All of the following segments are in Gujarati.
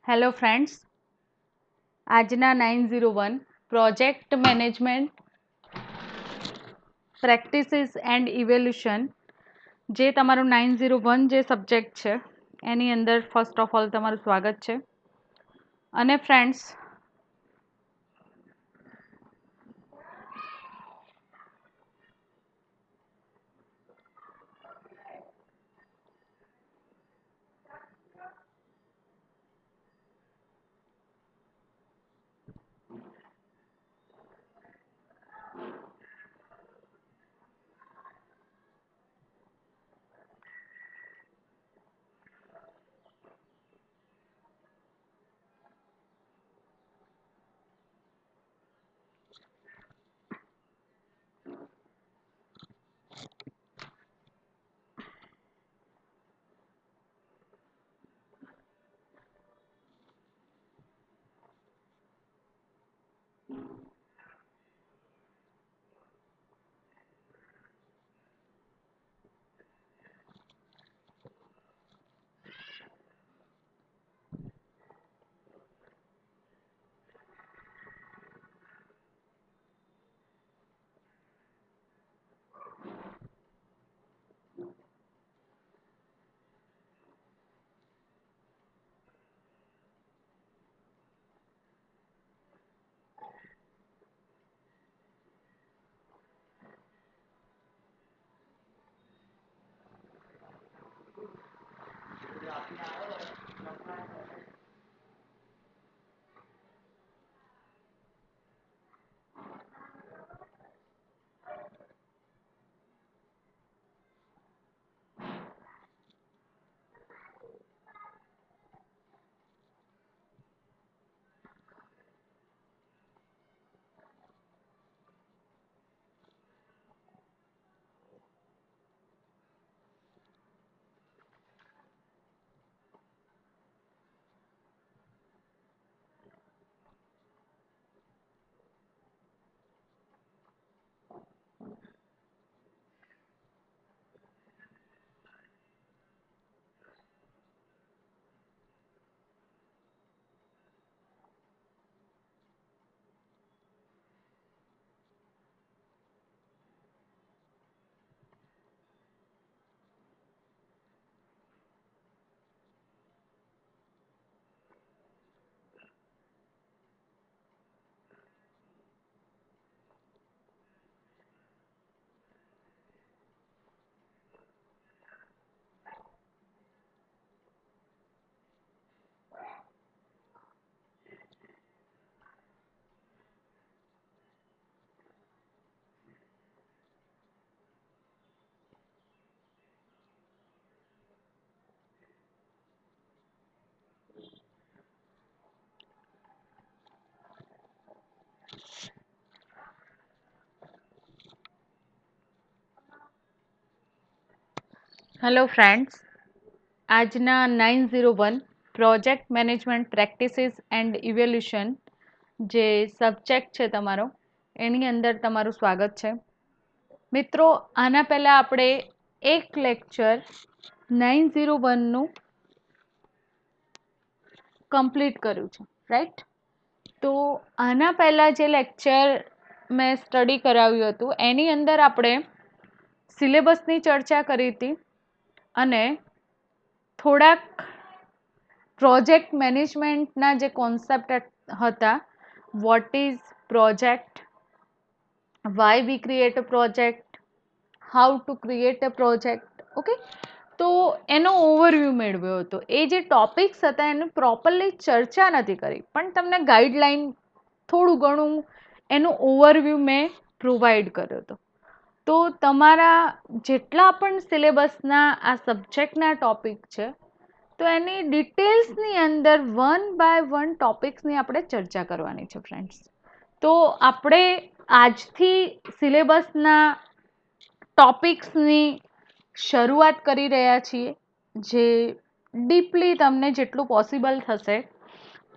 હેલો ફ્રેન્ડ્સ, આજના 901 project management practices and evolution જે તમારું 901 જે સબ્જેક્ટ છે એની અંદર ફર્સ્ટ ઓફ ઓલ તમારું સ્વાગત છે. અને ફ્રેન્ડ્સ, આજના 901 project management practices and evolution જે સબ્જેક્ટ છે તમારો એની અંદર તમારું સ્વાગત છે. મિત્રો, આના પહેલાં આપણે એક લેક્ચર 901નું કમ્પ્લીટ કર્યું છે, રાઈટ? તો આના પહેલાં જે લેક્ચર મેં સ્ટડી કરાવ્યું હતું એની અંદર આપણે સિલેબસની ચર્ચા કરી હતી અને થોડાક પ્રોજેક્ટ મેનેજમેન્ટના જે કોન્સેપ્ટ હતા, vote is project, why we create a project, how to create a project, okay. તો એનો ઓવરવ્યૂ મેળવ્યો હતો. એ જે ટોપિક્સ હતા એની પ્રોપરલી ચર્ચા નથી કરી, પણ તમને ગાઈડલાઈન થોડું ઘણું એનું ઓવરવ્યૂ મેં પ્રોવાઈડ કર્યો હતો. તો તમારા જેટલા પણ સિલેબસના આ સબ્જેક્ટના ટોપિક છે તો એની ડિટેલ્સની અંદર 1 બાય 1 ટોપિક્સની આપણે ચર્ચા કરવાની છે ફ્રેન્ડ્સ. તો આપણે આજથી સિલેબસના ટોપિક્સની શરૂઆત કરી રહ્યા છીએ, જે ડીપલી તમને જેટલું પોસિબલ થશે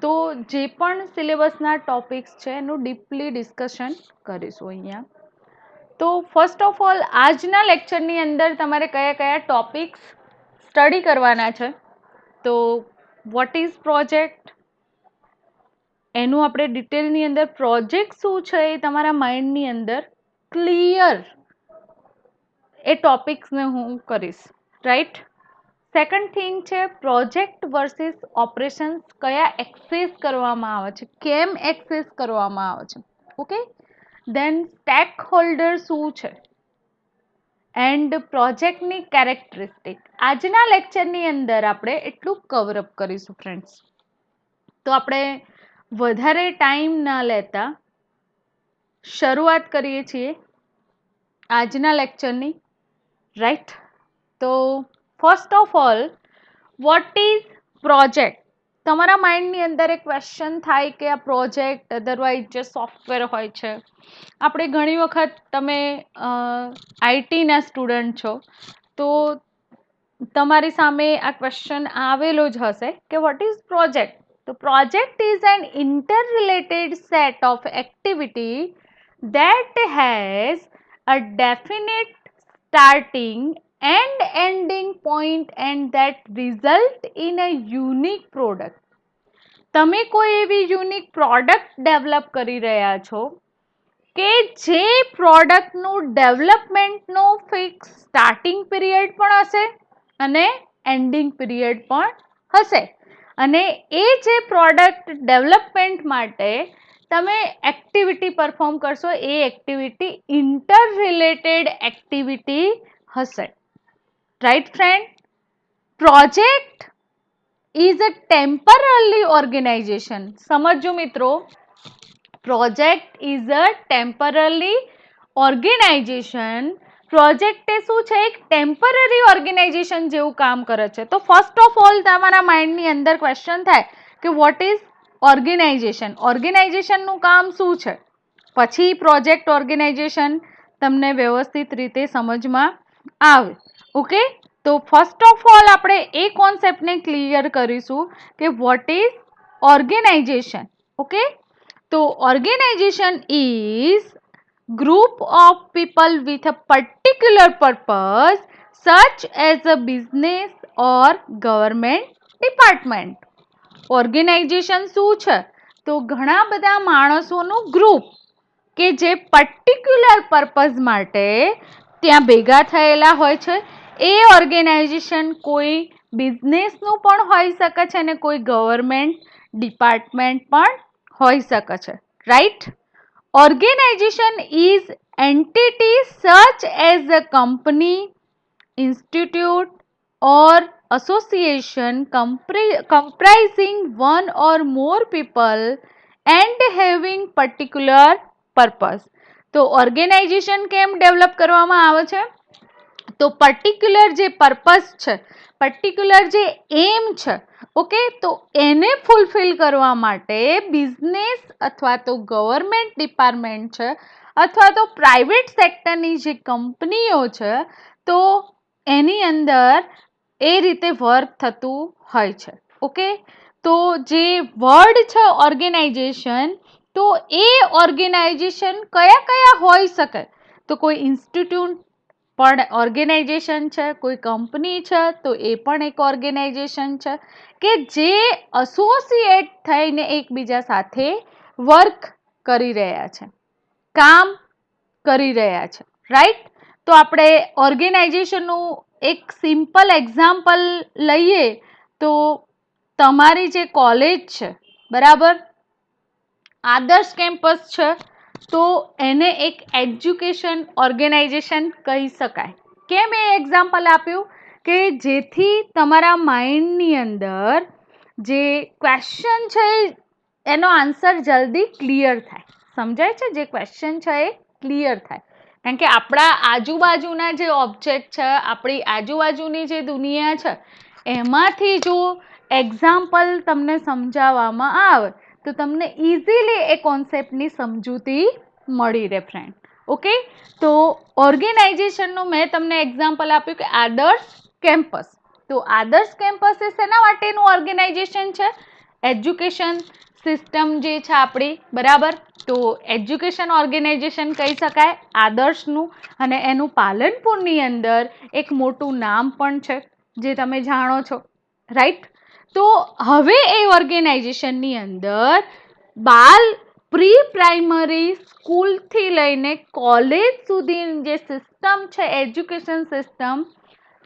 તો જે પણ સિલેબસના ટોપિક્સ છે એનું ડીપલી ડિસ્કશન કરીશું અહીંયા. તો ફર્સ્ટ ઓફ ઓલ આજના લેક્ચરની અંદર તમારે કયા કયા ટોપિક્સ સ્ટડી કરવાના છે? તો વોટ ઇઝ પ્રોજેક્ટ, એનું આપણે ડિટેલની અંદર પ્રોજેક્ટ શું છે એ તમારા માઇન્ડની અંદર ક્લિયર એ ટોપિક્સને હું કરીશ, રાઈટ. સેકન્ડ થિંગ છે પ્રોજેક્ટ વર્સિસ ઓપરેશન્સ, કયા એક્સેસ કરવામાં આવે છે, કેમ એક્સેસ કરવામાં આવે છે, ઓકે. દેન સ્ટેક હોલ્ડર શું છે એન્ડ પ્રોજેક્ટની કેરેક્ટરિસ્ટિક. આજના લેક્ચરની અંદર આપણે એટલું કવરઅપ કરીશું ફ્રેન્ડ્સ. તો આપણે વધારે ટાઈમ ના લેતા શરૂઆત કરીએ છીએ આજના લેક્ચરની, રાઈટ. તો first of all vote is project. તમારા માઇન્ડની અંદર એક ક્વેશ્ચન થાય કે આ પ્રોજેક્ટ અધરવાઇઝ જે સોફ્ટવેર હોય છે, આપણે ઘણી વખત તમે આઈટીના સ્ટુડન્ટ છો તો તમારી સામે આ ક્વેશ્ચન આવેલો જ હશે કે વોટ ઇઝ પ્રોજેક્ટ. તો project is an interrelated set of activity that has a definite starting and ending point and that result in a unique product. તમે કોઈ એવી યુનિક પ્રોડક્ટ ડેવલપ કરી રહ્યા છો કે જે પ્રોડક્ટનું ડેવલપમેન્ટનો ફિક્સ સ્ટાર્ટિંગ પીરિયડ પણ હશે અને એન્ડિંગ પીરિયડ પણ હશે, અને એ જે પ્રોડક્ટ ડેવલપમેન્ટ માટે તમે એક્ટિવિટી પરફોર્મ કરશો એ એક્ટિવિટી ઇન્ટર રિલેટેડ એક્ટિવિટી હશે, right friend. Project is a temporary organization. સમજો મિત્રો, project is a temporary organisation. Project એ શું છે, એક ટેમ્પરરી ઓર્ગેનાઇઝેશન જેવું કામ કરે છે. તો ફર્સ્ટ ઓફ ઓલ તમારા માઇન્ડની અંદર ક્વેશ્ચન થાય કે વોટ ઇઝ ઓર્ગેનાઇઝેશન. ઓર્ગેનાઇઝેશનનું કામ શું છે, પછી પ્રોજેક્ટ ઓર્ગેનાઇઝેશન તમને વ્યવસ્થિત રીતે સમજમાં આવે, ઓકે. તો ફર્સ્ટ ઓફ ઓલ આપણે એ કોન્સેપ્ટને ક્લિયર કરીશું કે વોટ ઇઝ ઓર્ગેનાઇઝેશન, ઓકે. તો organisation is group of people with a particular purpose such as a business or government department. Organisation શું છે, તો ઘણા બધા માણસોનું ગ્રુપ કે જે પર્ટિક્યુલર પર્પઝ માટે ત્યાં ભેગા થયેલા હોય છે. એ ઓર્ગેનાઇઝેશન કોઈ બિઝનેસનું પણ હોઈ શકે છે અને કોઈ ગવર્મેન્ટ ડિપાર્ટમેન્ટ પણ હોઈ શકે છે, right. Organization is entity such as a company, institute or association comprising one or more people and having particular purpose. તો ઓર્ગેનાઇઝેશન કેમ ડેવલપ કરવામાં આવે છે, તો પર્ટિક્યુલર જે પર્પસ છે, પર્ટિક્યુલર જે એમ છે, ઓકે, તો એને ફૂલફિલ કરવા માટે બિઝનેસ અથવા તો ગવર્મેન્ટ ડિપાર્ટમેન્ટ છે અથવા તો પ્રાઇવેટ સેક્ટરની જે કંપનીઓ છે, તો એની અંદર એ રીતે વર્ક થતું હોય છે, ઓકે. તો જે વર્ડ છે ઓર્ગેનાઇઝેશન, તો એ ઓર્ગેનાઇઝેશન કયા કયા હોઈ શકે, તો કોઈ ઇન્સ્ટિટ્યૂટ પણ ઓર્ગેનાઇઝેશન છે, કોઈ કંપની છે તો એ પણ એક ઓર્ગેનાઇઝેશન છે કે જે એસોસિએટ થઈને એકબીજા સાથે વર્ક કરી રહ્યા છે, કામ કરી રહ્યા છે, રાઈટ. તો આપણે ઓર્ગેનાઇઝેશનનું એક સિમ્પલ એક્ઝામ્પલ લઈએ તો તમારી જે કોલેજ છે, બરાબર, આદર્શ કેમ્પસ છે, તો એને એક એજ્યુકેશન ઓર્ગેનાઇઝેશન કહી શકાય. કેમ એ એક્ઝામ્પલ આપ્યું કે જેથી તમારા માઇન્ડની અંદર જે ક્વેશ્ચન છે એનો આન્સર જલ્દી ક્લિયર થાય. સમજાય છે, જે ક્વેશ્ચન છે એ ક્લિયર થાય. કારણ કે આપણા આજુબાજુના જે ઓબ્જેક્ટ છે, આપણી આજુબાજુની જે દુનિયા છે, એમાંથી જો એક્ઝામ્પલ તમને સમજાવવામાં આવે તો તમને ઇઝીલી એ કોન્સેપ્ટની સમજૂતી મળી રહે ફ્રેન્ડ, ઓકે. તો ઓર્ગેનાઇઝેશનનું મેં તમને એક્ઝામ્પલ આપ્યું કે આદર્શ કેમ્પસ. તો આદર્શ કેમ્પસ એ શેના માટેનું ઓર્ગેનાઇઝેશન છે, એજ્યુકેશન સિસ્ટમ જે છે આપણી, બરાબર. તો એજ્યુકેશન ઓર્ગેનાઇઝેશન કહી શકાય આદર્શનું, અને એનું પાલનપુરની અંદર એક મોટું નામ પણ છે જે તમે જાણો છો, રાઈટ. તો હવે એ ઓર્ગેનાઇઝેશનની અંદર બાલ પ્રી પ્રાઇમરી સ્કૂલથી લઈને કોલેજ સુધીની જે સિસ્ટમ છે એજ્યુકેશન સિસ્ટમ,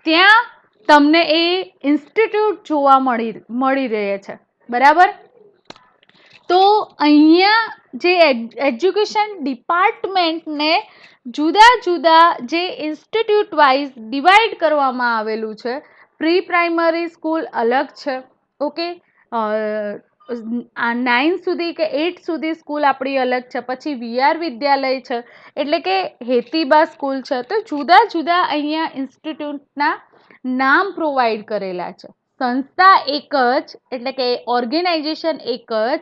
ત્યાં તમને એ ઇન્સ્ટિટ્યૂટ જોવા મળી રહે છે. બરાબર. તો અહીંયા જે એજ્યુકેશન ડિપાર્ટમેન્ટને જુદા જુદા જે ઇન્સ્ટિટ્યૂટ વાઇઝ ડિવાઈડ કરવામાં આવેલું છે. પ્રી પ્રાઇમરી સ્કૂલ અલગ છે. ઓકે, 9 સુધી કે 8 સુધી સ્કૂલ આપણી અલગ છે. પછી વીઆર વિદ્યાલય છે, એટલે કે હેતીબા સ્કૂલ છે. તો જુદા જુદા અહીંયા ઇન્સ્ટિટ્યૂટના નામ પ્રોવાઈડ કરેલા છે. સંસ્થા એક જ, એટલે કે ઓર્ગેનાઇઝેશન એક જ,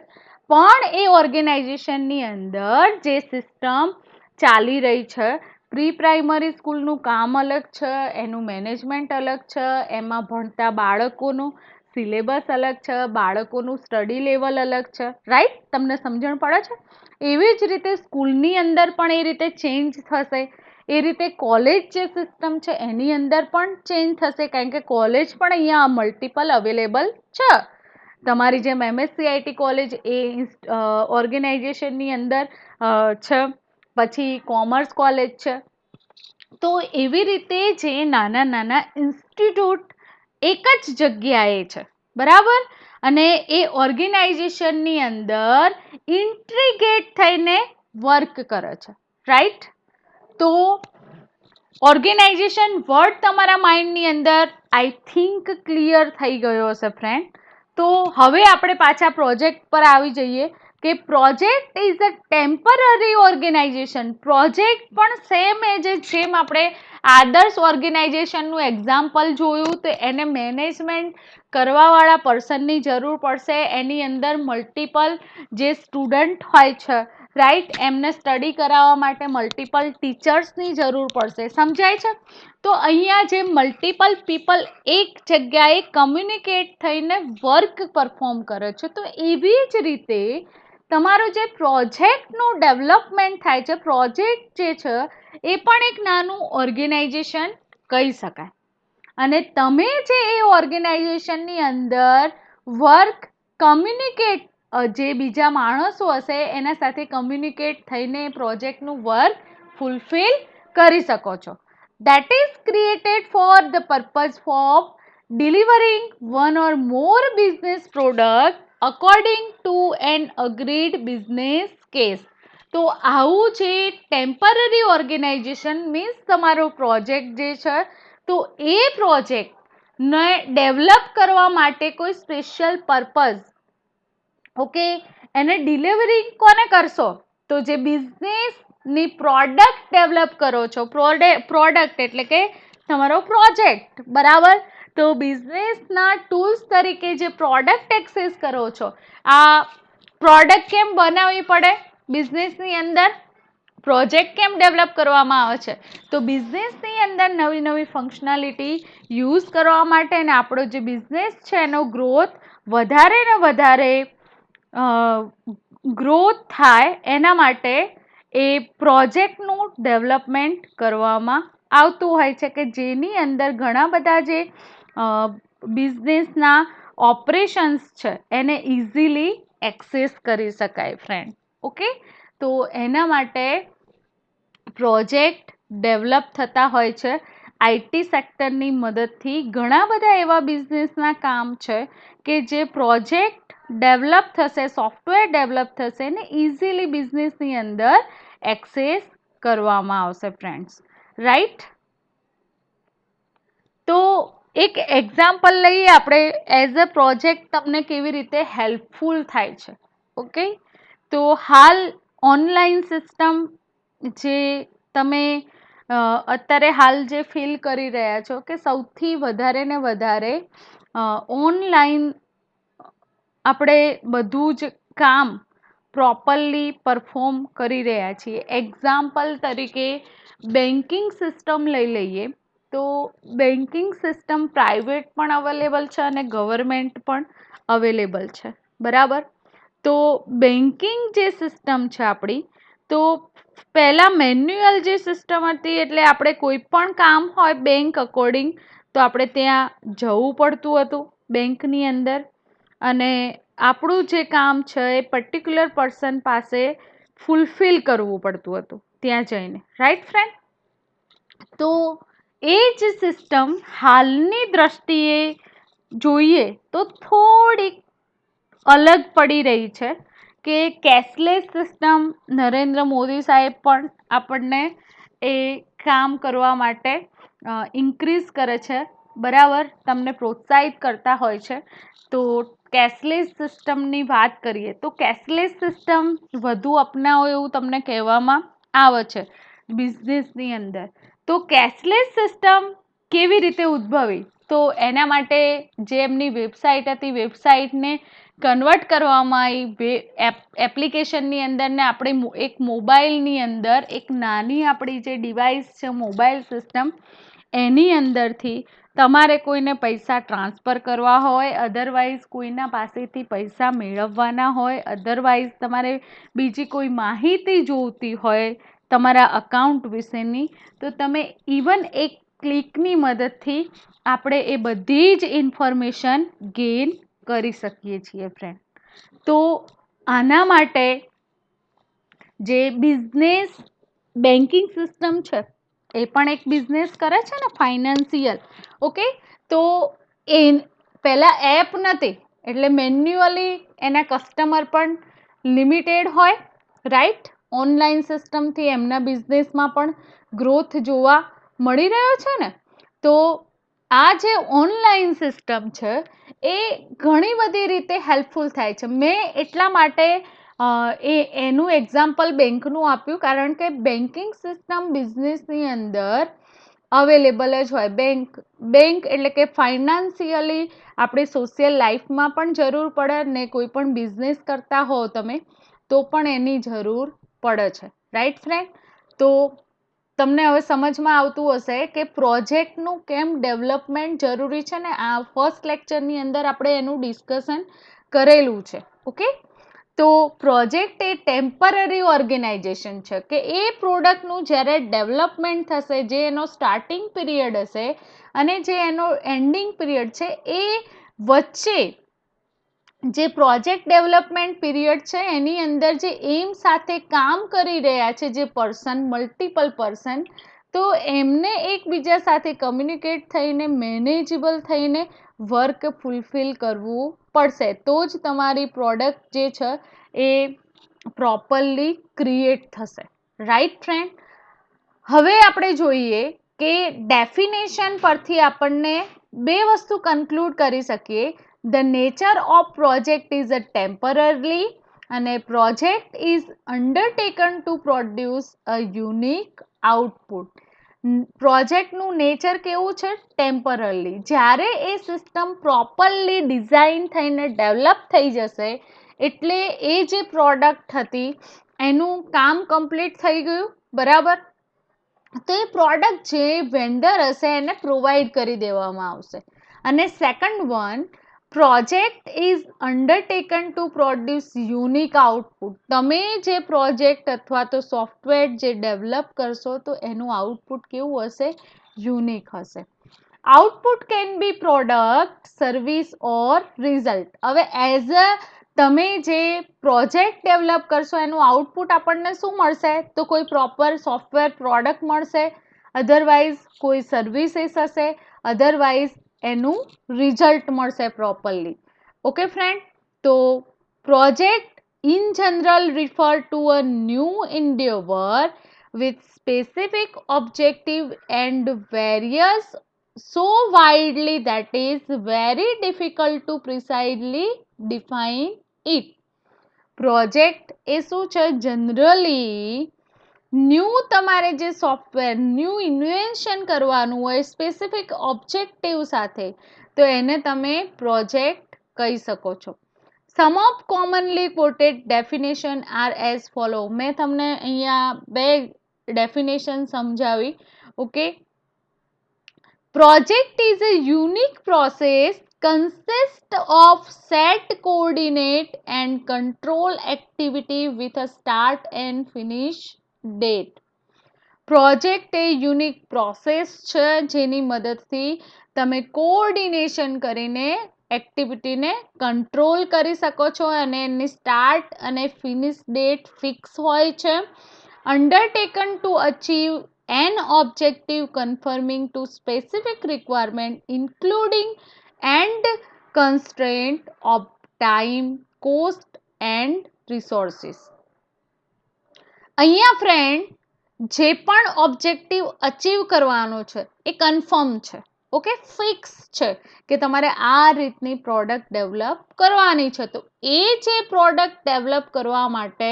પણ એ ઓર્ગેનાઇઝેશનની અંદર જે સિસ્ટમ ચાલી રહી છે, પ્રી પ્રાઇમરી સ્કૂલનું કામ અલગ છે, એનું મેનેજમેન્ટ અલગ છે, એમાં ભણતા બાળકોનું સિલેબસ અલગ છે, બાળકોનું સ્ટડી લેવલ અલગ છે. રાઈટ? તમને સમજણ પડે છે? એવી જ રીતે સ્કૂલની અંદર પણ એ રીતે ચેન્જ થશે. એ રીતે કોલેજ જે સિસ્ટમ છે એની અંદર પણ ચેન્જ થશે, કારણ કે કોલેજ પણ અહીંયા મલ્ટિપલ અવેલેબલ છે. તમારી જેમ MSCIT કોલેજ એ ઓર્ગેનાઇઝેશનની અંદર છે, પછી કોમર્સ કોલેજ છે. તો એવી રીતે જે નાના નાના ઇન્સ્ટિટ્યૂટ એક જ જગ્યાએ છે. બરાબર. અને એ ઓર્ગેનાઇઝેશનની અંદર ઇન્ટ્રીગેટ થઈને વર્ક કરે છે. રાઈટ? તો ઓર્ગેનાઇઝેશન વર્ડ તમારા માઇન્ડની અંદર આઈ થિંક ક્લિયર થઈ ગયો હશે ફ્રેન્ડ. તો હવે આપણે પાછા પ્રોજેક્ટ પર આવી જઈએ કે project is a temporary organisation. Project પણ સેમ એજ જેમ આપણે આદર્શ ઓર્ગેનાઇઝેશનનું એક્ઝામ્પલ જોયું, તો એને મેનેજમેન્ટ કરવાવાળા પર્સનની જરૂર પડશે. એની અંદર મલ્ટિપલ જે સ્ટુડન્ટ હોય છે, રાઈટ, એમને સ્ટડી કરાવવા માટે મલ્ટિપલ ટીચર્સની જરૂર પડશે. સમજાય છે? તો અહીંયા જે મલ્ટિપલ પીપલ એક જગ્યાએ કમ્યુનિકેટ થઈને વર્ક પરફોર્મ કરે છે, તો એવી જ રીતે તમારો જે પ્રોજેક્ટનું ડેવલપમેન્ટ થાય છે, પ્રોજેક્ટ જે છે એ પણ એક નાનું ઓર્ગેનાઇઝેશન કહી શકાય. અને તમે જે એ ઓર્ગેનાઇઝેશનની અંદર વર્ક કમ્યુનિકેટ, જે બીજા માણસો હશે એના સાથે કમ્યુનિકેટ થઈને પ્રોજેક્ટનું વર્ક ફૂલફિલ કરી શકો છો. That is created for the purpose of delivering one or more business product according to an agreed business case. તો આવું જે ટેમ્પરરી ઓર્ગેનાઇઝેશન મીન્સ તમારો પ્રોજેક્ટ જે છે, તો એ પ્રોજેક્ટને ડેવલપ કરવા માટે કોઈ સ્પેશિયલ પર્પઝ, ઓકે, એને ડિલિવરી કોને કરશો? તો જે બિઝનેસની પ્રોડક્ટ ડેવલપ કરો છો, પ્રોડક્ટ એટલે કે તમારો પ્રોજેક્ટ. બરાબર. તો બિઝનેસના ટૂલ્સ તરીકે જે પ્રોડક્ટ એક્સેસ કરો છો, આ પ્રોડક્ટ કેમ બનાવવી પડે બિઝનેસની અંદર? પ્રોજેક્ટ કેમ ડેવલપ કરવામાં આવે છે? તો બિઝનેસની અંદર નવી નવી ફંક્શનાલિટી યુઝ કરવા માટે, અને આપણો જે બિઝનેસ છે એનો ગ્રોથ વધારે ને વધારે ગ્રોથ થાય એના માટે એ પ્રોજેક્ટનું ડેવલપમેન્ટ કરવામાં આવતું હોય છે, કે જેની અંદર ઘણા બધા જે બિઝનેસના ઓપરેશન્સ છે એને ઇઝીલી એક્સેસ કરી શકાય ફ્રેન્ડ. ઓકે, તો એના માટે પ્રોજેક્ટ ડેવલપ થતા હોય છે. આઈટી સેક્ટરની મદદથી ઘણા બધા એવા બિઝનેસના કામ છે કે જે પ્રોજેક્ટ ડેવલપ થશે, સોફ્ટવેર ડેવલપ થશે ને ઇઝીલી બિઝનેસની અંદર એક્સેસ કરવામાં આવશે ફ્રેન્ડ્સ. રાઈટ? તો એક એક્ઝામ્પલ લઈએ આપણે, એઝ અ પ્રોજેક્ટ તમને કેવી રીતે હેલ્પફુલ થાય છે. ઓકે, તો હાલ ઓનલાઈન સિસ્ટમ જે તમે અત્યારે હાલ જે ફીલ કરી રહ્યા છો કે સૌથી વધારે ને વધારે ઓનલાઈન આપણે બધું જ કામ પ્રોપરલી પરફોર્મ કરી રહ્યા છીએ. એક્ઝામ્પલ તરીકે બેન્કિંગ સિસ્ટમ લઈ લઈએ, તો બેન્કિંગ સિસ્ટમ પ્રાઇવેટ પણ અવેલેબલ છે અને ગવર્મેન્ટ પણ અવેલેબલ છે. બરાબર. તો બેન્કિંગ જે સિસ્ટમ છે આપણી, તો પહેલાં મેન્યુઅલ જે સિસ્ટમ હતી, એટલે આપણે કોઈ પણ કામ હોય બેંક અકોર્ડિંગ, તો આપણે ત્યાં જવું પડતું હતું બેંકની અંદર, અને આપણું જે કામ છે એ પર્ટિક્યુલર પર્સન પાસે ફૂલફિલ કરવું પડતું હતું ત્યાં જઈને, રાઈટ ફ્રેન્ડ? તો એ જ સિસ્ટમ હાલની દ્રષ્ટિએ જોઈએ તો થોડીક અલગ પડી રહી છે કે કેશલેસ સિસ્ટમ નરેન્દ્ર મોદી સાહેબ પણ આપણને એ કામ કરવા માટે ઇન્ક્રીઝ કરે છે, બરાબર, તમને પ્રોત્સાહિત કરતા હોય છે. તો કેશલેસ સિસ્ટમની વાત કરીએ તો કેશલેસ સિસ્ટમ વધુ અપનાવો એવું તમને કહેવામાં આવે છે બિઝનેસની અંદર. તો કેશલેસ સિસ્ટમ કેવી રીતે ઉદ્ભવી? તો એના માટે જે એમની વેબસાઇટ હતી, વેબસાઇટને કન્વર્ટ કરવામાં આવી એપ્લિકેશનની અંદર ને આપણે એક મોબાઈલની અંદર એક નાની આપણી જે ડિવાઇસ છે મોબાઈલ સિસ્ટમ, એની અંદરથી તમારે કોઈને પૈસા ટ્રાન્સફર કરવા હોય, અધરવાઇઝ કોઈના પાસેથી પૈસા મેળવવાના હોય, અધરવાઇઝ તમારે બીજી કોઈ માહિતી જોઈતી હોય તમારા અકાઉન્ટ વિશેની, તો તમે ઇવન એક ક્લિકની મદદથી આપણે એ બધી જ ઇન્ફોર્મેશન ગેઇન કરી શકીએ છીએ ફ્રેન્ડ. તો આના માટે જે બિઝનેસ બેન્કિંગ સિસ્ટમ છે એ પણ એક બિઝનેસ કરે છે ને, ફાઇનાન્સિયલ, ઓકે. તો એ પહેલાં એપ નથી એટલે મેન્યુઅલી એના કસ્ટમર પણ લિમિટેડ હોય, રાઈટ? ઓનલાઈન સિસ્ટમથી એમના બિઝનેસમાં પણ ગ્રોથ જોવા મળી રહ્યો છે ને. તો આ જે ઓનલાઈન સિસ્ટમ છે એ ઘણી બધી રીતે હેલ્પફુલ થાય છે. મેં એટલા માટે એનું એક્ઝામ્પલ બેંકનું આપ્યું કારણ કે બેન્કિંગ સિસ્ટમ બિઝનેસની અંદર અવેલેબલ જ હોય. બેંક એટલે કે ફાઇનાન્સિયલી આપણે સોશિયલ લાઈફમાં પણ જરૂર પડે ને કોઈ પણ બિઝનેસ કરતા હો તમે તો પણ એની જરૂર પડે છે, રાઈટ ફ્રેન્ડ? તો તમને હવે સમજમાં આવતું હશે કે પ્રોજેક્ટનું કેમ ડેવલપમેન્ટ જરૂરી છે ને. આ ફર્સ્ટ લેક્ચરની અંદર આપણે એનું ડિસ્કશન કરેલું છે, ઓકે. તો પ્રોજેક્ટ એ ટેમ્પરરી ઓર્ગેનાઇઝેશન છે કે એ પ્રોડક્ટનું જ્યારે ડેવલપમેન્ટ થશે, જે એનો સ્ટાર્ટિંગ પીરિયડ હશે અને જે એનો એન્ડિંગ પીરિયડ છે, એ વચ્ચે જે પ્રોજેક્ટ ડેવલપમેન્ટ પીરિયડ છે એની અંદર જે એમ સાથે કામ કરી રહ્યા છે જે પર્સન, મલ્ટિપલ પર્સન, તો એમને એકબીજા સાથે કમ્યુનિકેટ થઈને મેનેજેબલ થઈને વર્ક ફૂલફિલ કરવું પડશે, તો જ તમારી પ્રોડક્ટ જે છે એ પ્રોપરલી ક્રિએટ થશે, રાઈટ ફ્રેન્ડ? હવે આપણે જોઈએ કે ડેફિનેશન પરથી આપણને બે વસ્તુ કન્ક્લુડ કરી શકીએ. The nature of project is a temporary અને project is undertaken to produce a unique output. પ્રોજેક્ટનું નેચર કેવું છે? ટેમ્પરરી. જ્યારે એ સિસ્ટમ પ્રોપરલી ડિઝાઇન થઈને ડેવલપ થઈ જશે એટલે એ જે પ્રોડક્ટ હતી એનું કામ કમ્પ્લીટ થઈ ગયું, બરાબર. તો એ પ્રોડક્ટ જે વેન્ડર હશે એને પ્રોવાઈડ કરી દેવામાં આવશે. અને second one, project is undertaken to produce unique output. તમે જે પ્રોજેક્ટ અથવા તો સોફ્ટવેર જે ડેવલપ કરશો તો એનું આઉટપુટ કેવું હશે? યુનિક હશે. Output can be product, service or result. હવે એઝ અ તમે જે પ્રોજેક્ટ ડેવલપ કરશો એનું આઉટપુટ આપણને શું મળશે? તો કોઈ પ્રોપર સોફ્ટવેર પ્રોડક્ટ મળશે, અધરવાઇઝ કોઈ સર્વિસીસ હશે, અધરવાઇઝ એનું રિઝલ્ટ મળશે પ્રોપરલી, ઓકે ફ્રેન્ડ? તો project in general refer to a new endeavor with specific objective and various so widely that is very difficult to precisely define it. Project એ શું છે? જનરલી ન્યૂ તમારે જે સોફ્ટવેર, ન્યૂ ઇન્વેન્શન કરવાનું હોય સ્પેસિફિક ઓબ્જેક્ટિવ સાથે, તો એને તમે પ્રોજેક્ટ કહી શકો છો. Some of commonly quoted definition are as follow. મેં તમને અહીંયા બે ડેફિનેશન સમજાવી, okay. Project is a unique process consist of set coordinate and control activity with a start and finish date. Project A unique process છે જેની મદદથી તમે કોઓર્ડિનેશન કરીને એક્ટિવિટીને કંટ્રોલ કરી શકો છો અને એની સ્ટાર્ટ અને ફિનિશ ડેટ ફિક્સ હોય છે. Undertaken to achieve an objective conforming to specific requirement including and constraint of time, cost and resources. અહીંયા ફ્રેન્ડ જે પણ ઓબ્જેક્ટિવ અચીવ કરવાનો છે એ કન્ફર્મ છે, ઓકે, ફિક્સ છે કે તમારે આ રીતની પ્રોડક્ટ ડેવલપ કરવાની છે. તો એ જે પ્રોડક્ટ ડેવલપ કરવા માટે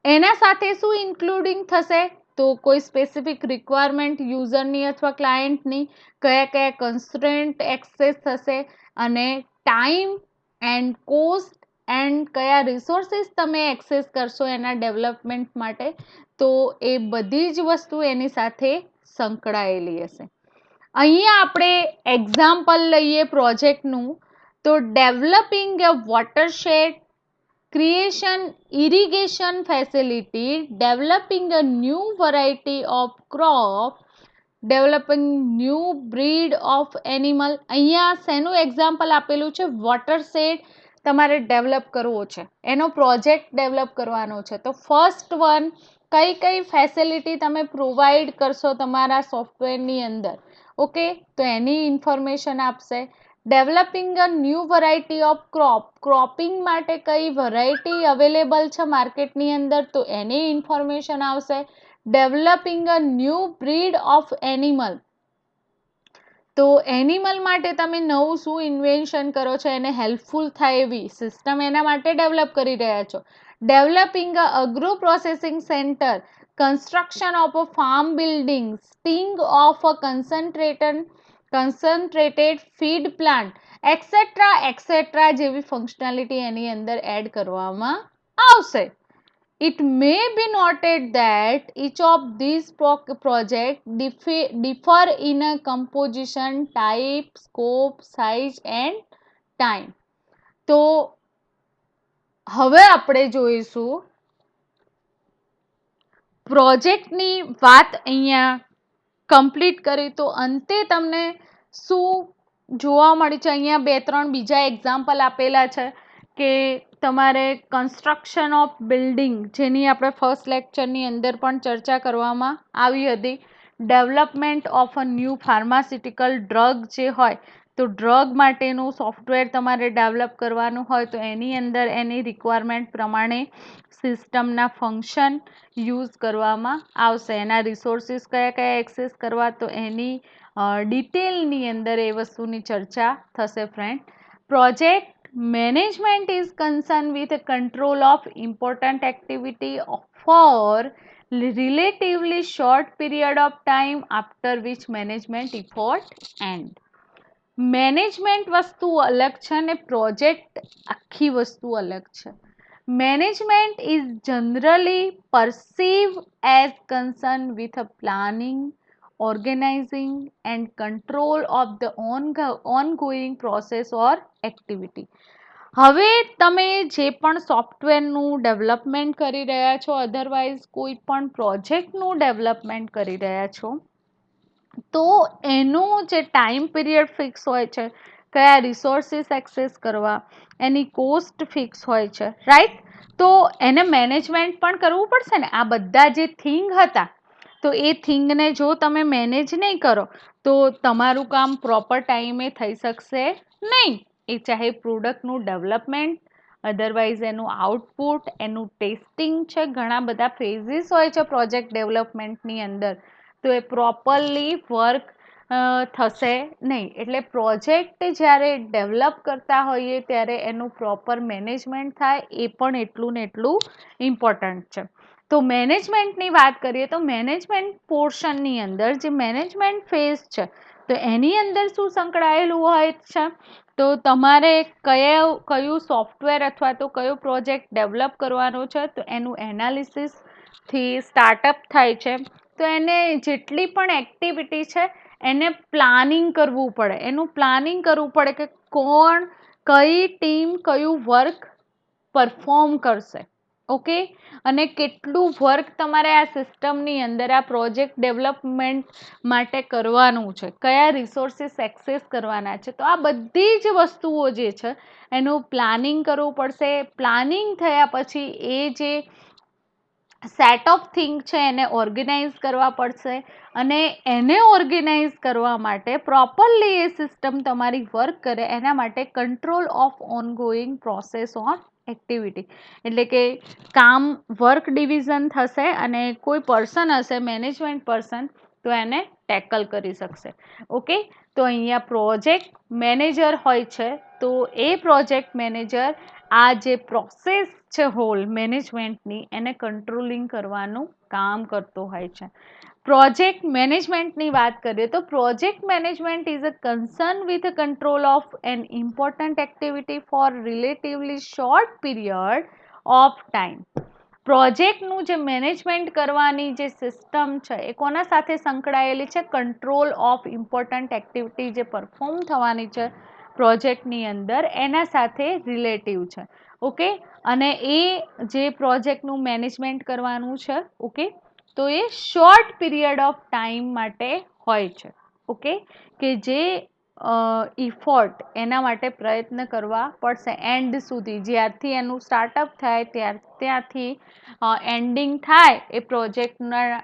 એના સાથે શું ઇન્ક્લુડિંગ થશે, તો કોઈ સ્પેસિફિક રિક્વાયરમેન્ટ યુઝરની અથવા ક્લાયન્ટની, કયા કયા કન્સ્ટ્રેન્ટ એક્સેસ થશે અને ટાઈમ એન્ડ કોસ્ટ એન્ડ કયા રિસોર્સિસ તમે એક્સેસ કરશો એના ડેવલપમેન્ટ માટે. તો એ બધી જ વસ્તુ એની સાથે સંકળાયેલી હશે. અહીંયા આપણે એક્ઝામ્પલ લઈએ પ્રોજેક્ટનું, તો developing a watershed, creation irrigation facility, developing a new variety of crop, developing new breed of animal. અહીંયા શેનું એક્ઝામ્પલ આપેલું છે, વોટર શેડ તમારે ડેવલપ કરવો છે, એનો પ્રોજેક્ટ ડેવલપ કરવાનો છે. તો ફર્સ્ટ વન, કઈ કઈ ફેસિલિટી તમે પ્રોવાઈડ કરશો તમારા સોફ્ટવેરની અંદર, ઓકે, તો એની ઇન્ફોર્મેશન આપશે. Developing a new variety of crop, cropping માટે કઈ વેરાયટી અવેલેબલ છે માર્કેટની અંદર, તો એની ઇન્ફોર્મેશન આવશે. Developing a new breed of animal, તો એનિમલ માટે તમે નવું શું ઇન્વેન્શન કરો છો, એને હેલ્પફુલ થાય એવી સિસ્ટમ એના માટે ડેવલપ કરી રહ્યા છો. Developing a agro processing centre, construction of a farm building, setting of a concentrated feed plant, etcetera etcetera જેવી ફંક્શનાલિટી એની અંદર એડ કરવામાં આવશે. It may be noted that each of these projects differ in a composition, type, scope, size and time. તો હવે આપણે જોઈશું પ્રોજેક્ટની વાત. અહીંયા કમ્પ્લીટ કરી તો અંતે તમને શું જોવા મળે છે, અહીંયા બે ત્રણ બીજા એક્ઝામ્પલ આપેલા છે કે તમારે કન્સ્ટ્રક્શન ઓફ બિલ્ડિંગ, જેની આપણે ફર્સ્ટ લેક્ચરની અંદર પણ ચર્ચા કરવામાં આવી હતી. Development of a new pharmaceutical drug જે હોય, તો ડ્રગ માટેનું સોફ્ટવેર તમારે ડેવલપ કરવાનું હોય તો એની અંદર એની રિક્વાયરમેન્ટ પ્રમાણે સિસ્ટમના ફંક્શન યુઝ કરવામાં આવશે. એના રિસોર્સિસ કયા કયા એક્સેસ કરવા, તો એની ડિટેલની અંદર એ વસ્તુની ચર્ચા થશે friend. Project management is concerned with the control of important activity for relatively short period of time after which management effort end. Management વસ્તુ અલગ છે અને પ્રોજેક્ટ આખી વસ્તુ અલગ છે. Management is generally perceived as concerned with a planning, organizing and control of the ongoing process or activity. હવે તમે જે પણ સોફ્ટવેરનું ડેવલપમેન્ટ કરી રહ્યા છો, અધરવાઇઝ કોઈ પણ પ્રોજેક્ટનું ડેવલપમેન્ટ કરી રહ્યા છો, તો એનું જે ટાઈમ પીરિયડ ફિક્સ હોય છે, કયા રિસોર્સિસ એક્સેસ કરવા, એની કોસ્ટ ફિક્સ હોય છે, રાઈટ. તો એને મેનેજમેન્ટ પણ કરવું પડશે ને. આ બધા જે થિંગ હતા, તો એ થિંગને જો તમે મેનેજ નહીં કરો તો તમારું કામ પ્રોપર ટાઈમે થઈ શકશે નહીં. એ ચાહે પ્રોડક્ટનું ડેવલપમેન્ટ, અધરવાઇઝ એનું આઉટપુટ, એનું ટેસ્ટિંગ છે, ઘણા બધા ફેઝિસ હોય છે પ્રોજેક્ટ ડેવલપમેન્ટની અંદર, તો એ પ્રોપરલી વર્ક થશે નહીં. એટલે પ્રોજેક્ટ જ્યારે ડેવલપ કરતા હોઈએ ત્યારે એનું પ્રોપર મેનેજમેન્ટ થાય, એ પણ એટલું ને એટલું ઇમ્પોર્ટન્ટ છે. તો મેનેજમેન્ટની વાત કરીએ તો મેનેજમેન્ટ પોર્શનની અંદર જે મેનેજમેન્ટ ફેઝ છે, તો એની અંદર શું સંકળાયેલું હોય છે, તો તમારે કયું સોફ્ટવેર અથવા તો કયો પ્રોજેક્ટ ડેવલપ કરવાનો છે, તો એનું એનાલિસિસથી સ્ટાર્ટઅપ થાય છે. તો એને જેટલી પણ એક્ટિવિટી છે એને પ્લાનિંગ કરવું પડે. એનું પ્લાનિંગ કરવું પડે કે કોણ, કઈ ટીમ કયું વર્ક પરફોર્મ કરશે. ઓકે, અને કેટલું વર્ક તમારે આ સિસ્ટમની અંદર આ પ્રોજેક્ટ ડેવલપમેન્ટ માટે કરવાનું છે, કયા રિસોર્સિસ એક્સેસ કરવાના છે, તો આ બધી જ વસ્તુઓ જે છે એનું પ્લાનિંગ કરવું પડશે. પ્લાનિંગ થયા પછી એ જે સેટ ઓફ થિંગ છે એને ઓર્ગેનાઇઝ કરવા પડશે, અને એને ઓર્ગેનાઇઝ કરવા માટે પ્રોપરલી એ સિસ્ટમ તમારી વર્ક કરે એના માટે control of ongoing process on activity, એટલે કે કામ વર્ક ડિવિઝન થશે અને કોઈ પર્સન હશે મેનેજમેન્ટ પર્સન તો એને ટેકલ કરી શકશે. ઓકે, તો અહીંયા પ્રોજેક્ટ મેનેજર હોય છે, તો એ પ્રોજેક્ટ મેનેજર આ જે પ્રોસેસ છે હોલ મેનેજમેન્ટની એને કંટ્રોલિંગ કરવાનું કામ કરતો હોય છે. પ્રોજેક્ટ મેનેજમેન્ટની વાત કરીએ તો project management is a concern with control of an important activity for relatively short period of time. પ્રોજેક્ટનું જે મેનેજમેન્ટ કરવાની જે સિસ્ટમ છે એ કોના સાથે સંકળાયેલી છે? કંટ્રોલ ઓફ ઇમ્પોર્ટન્ટ એક્ટિવિટી જે પરફોર્મ થવાની છે પ્રોજેક્ટની અંદર એના સાથે રિલેટિવ છે. ઓકે, અને એ જે પ્રોજેક્ટનું મેનેજમેન્ટ કરવાનું છે, ઓકે, તો એ શોર્ટ પીરિયડ ઓફ ટાઈમ માટે હોય છે. ઓકે, કે જે ઇફોર્ટ એના માટે પ્રયત્ન કરવા પડશે એન્ડ સુધી, જ્યારથી એનું સ્ટાર્ટઅપ થાય ત્યાંથી એન્ડિંગ થાય એ પ્રોજેક્ટના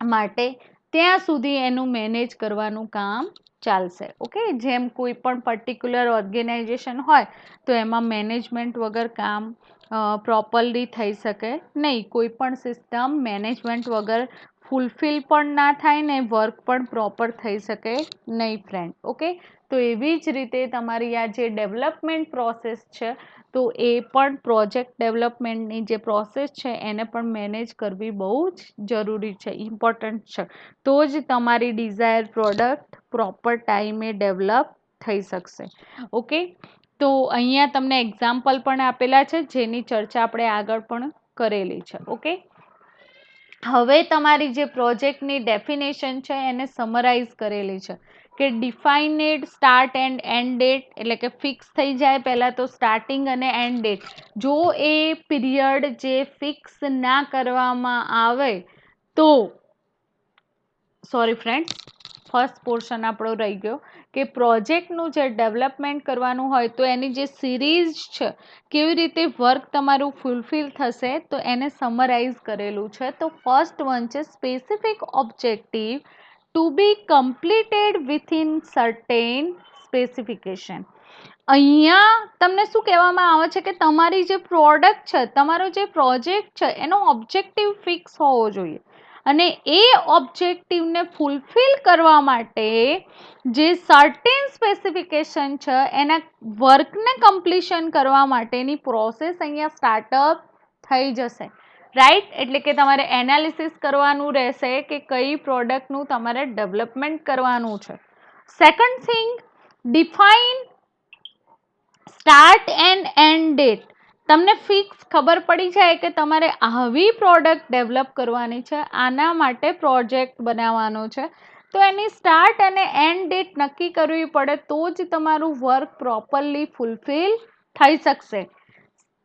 માટે ત્યાં સુધી એનું મેનેજ કરવાનું કામ ચાલશે. ઓકે, જેમ કોઈ પણ પર્ટિક્યુલર ઓર્ગેનાઇઝેશન હોય તો એમાં મેનેજમેન્ટ વગર કામ પ્રોપરલી થઈ શકે નહીં. કોઈ પણ સિસ્ટમ મેનેજમેન્ટ વગર ફૂલફિલ પણ ના થાય ને વર્ક પણ પ્રોપર થઈ શકે નહીં ફ્રેન્ડ. ઓકે, તો એવી જ રીતે તમારી આ જે ડેવલપમેન્ટ પ્રોસેસ છે તો એ પણ પ્રોજેક્ટ ડેવલપમેન્ટની જે પ્રોસેસ છે એને પણ મેનેજ કરવી બહુ જ જરૂરી છે, ઇમ્પોર્ટન્ટ છે, તો જ તમારી ડિઝાયર પ્રોડક્ટ પ્રોપર ટાઈમે ડેવલપ થઈ શકશે. ઓકે, તો અહીંયા તમને એક્ઝામ્પલ પણ આપેલા છે જેની ચર્ચા આપણે આગળ પણ કરેલી છે. ઓકે, હવે તમારી જે પ્રોજેક્ટની ડેફિનેશન છે એને સમરાઇઝ કરેલી છે કે ડિફાઇનેડ સ્ટાર્ટ એન્ડ એન્ડ ડેટ, એટલે કે ફિક્સ થઈ જાય પહેલાં તો સ્ટાર્ટિંગ અને એન્ડ ડેટ. જો એ પીરિયડ જે ફિક્સ ના કરવામાં આવે તો, સોરી ફ્રેન્ડ્સ, ફર્સ્ટ પોર્શન આપણો રહી ગયો કે પ્રોજેક્ટનું જે ડેવલપમેન્ટ કરવાનું હોય તો એની જે સિરીઝ છે કેવી રીતે વર્ક તમારું ફૂલફિલ થશે તો એને સમરાઇઝ કરેલું છે. તો ફર્સ્ટ વન છે સ્પેસિફિક ઓબ્જેક્ટિવ ટુ બી કમ્પ્લીટેડ વિથિન સર્ટેન સ્પેસિફિકેશન. અહીંયા તમને શું કહેવામાં આવે છે કે તમારી જે પ્રોડક્ટ છે, તમારો જે પ્રોજેક્ટ છે એનો ઓબ્જેક્ટિવ ફિક્સ હોવો જોઈએ, અને એ ઓબ્જેક્ટિવને ફૂલફિલ કરવા માટે જે સર્ટેન સ્પેસિફિકેશન છે એના વર્કને કમ્પ્લીશન કરવા માટેની પ્રોસેસ અહીંયા સ્ટાર્ટઅપ થઈ જશે. રાઈટ, એટલે કે તમારે એનાલિસિસ કરવાનું રહેશે કે કઈ પ્રોડક્ટનું તમારે ડેવલપમેન્ટ કરવાનું છે. Second thing, define start and and date. તમને ફિક્સ ખબર પડી જાય કે તમારે આવી પ્રોડક્ટ ડેવલપ કરવાની છે, આના માટે પ્રોજેક્ટ બનાવવાનો છે, તો એની સ્ટાર્ટ અને એન્ડ ડેટ નક્કી કરવી પડે તો જ તમારું વર્ક પ્રોપરલી ફૂલફિલ થઈ શકશે.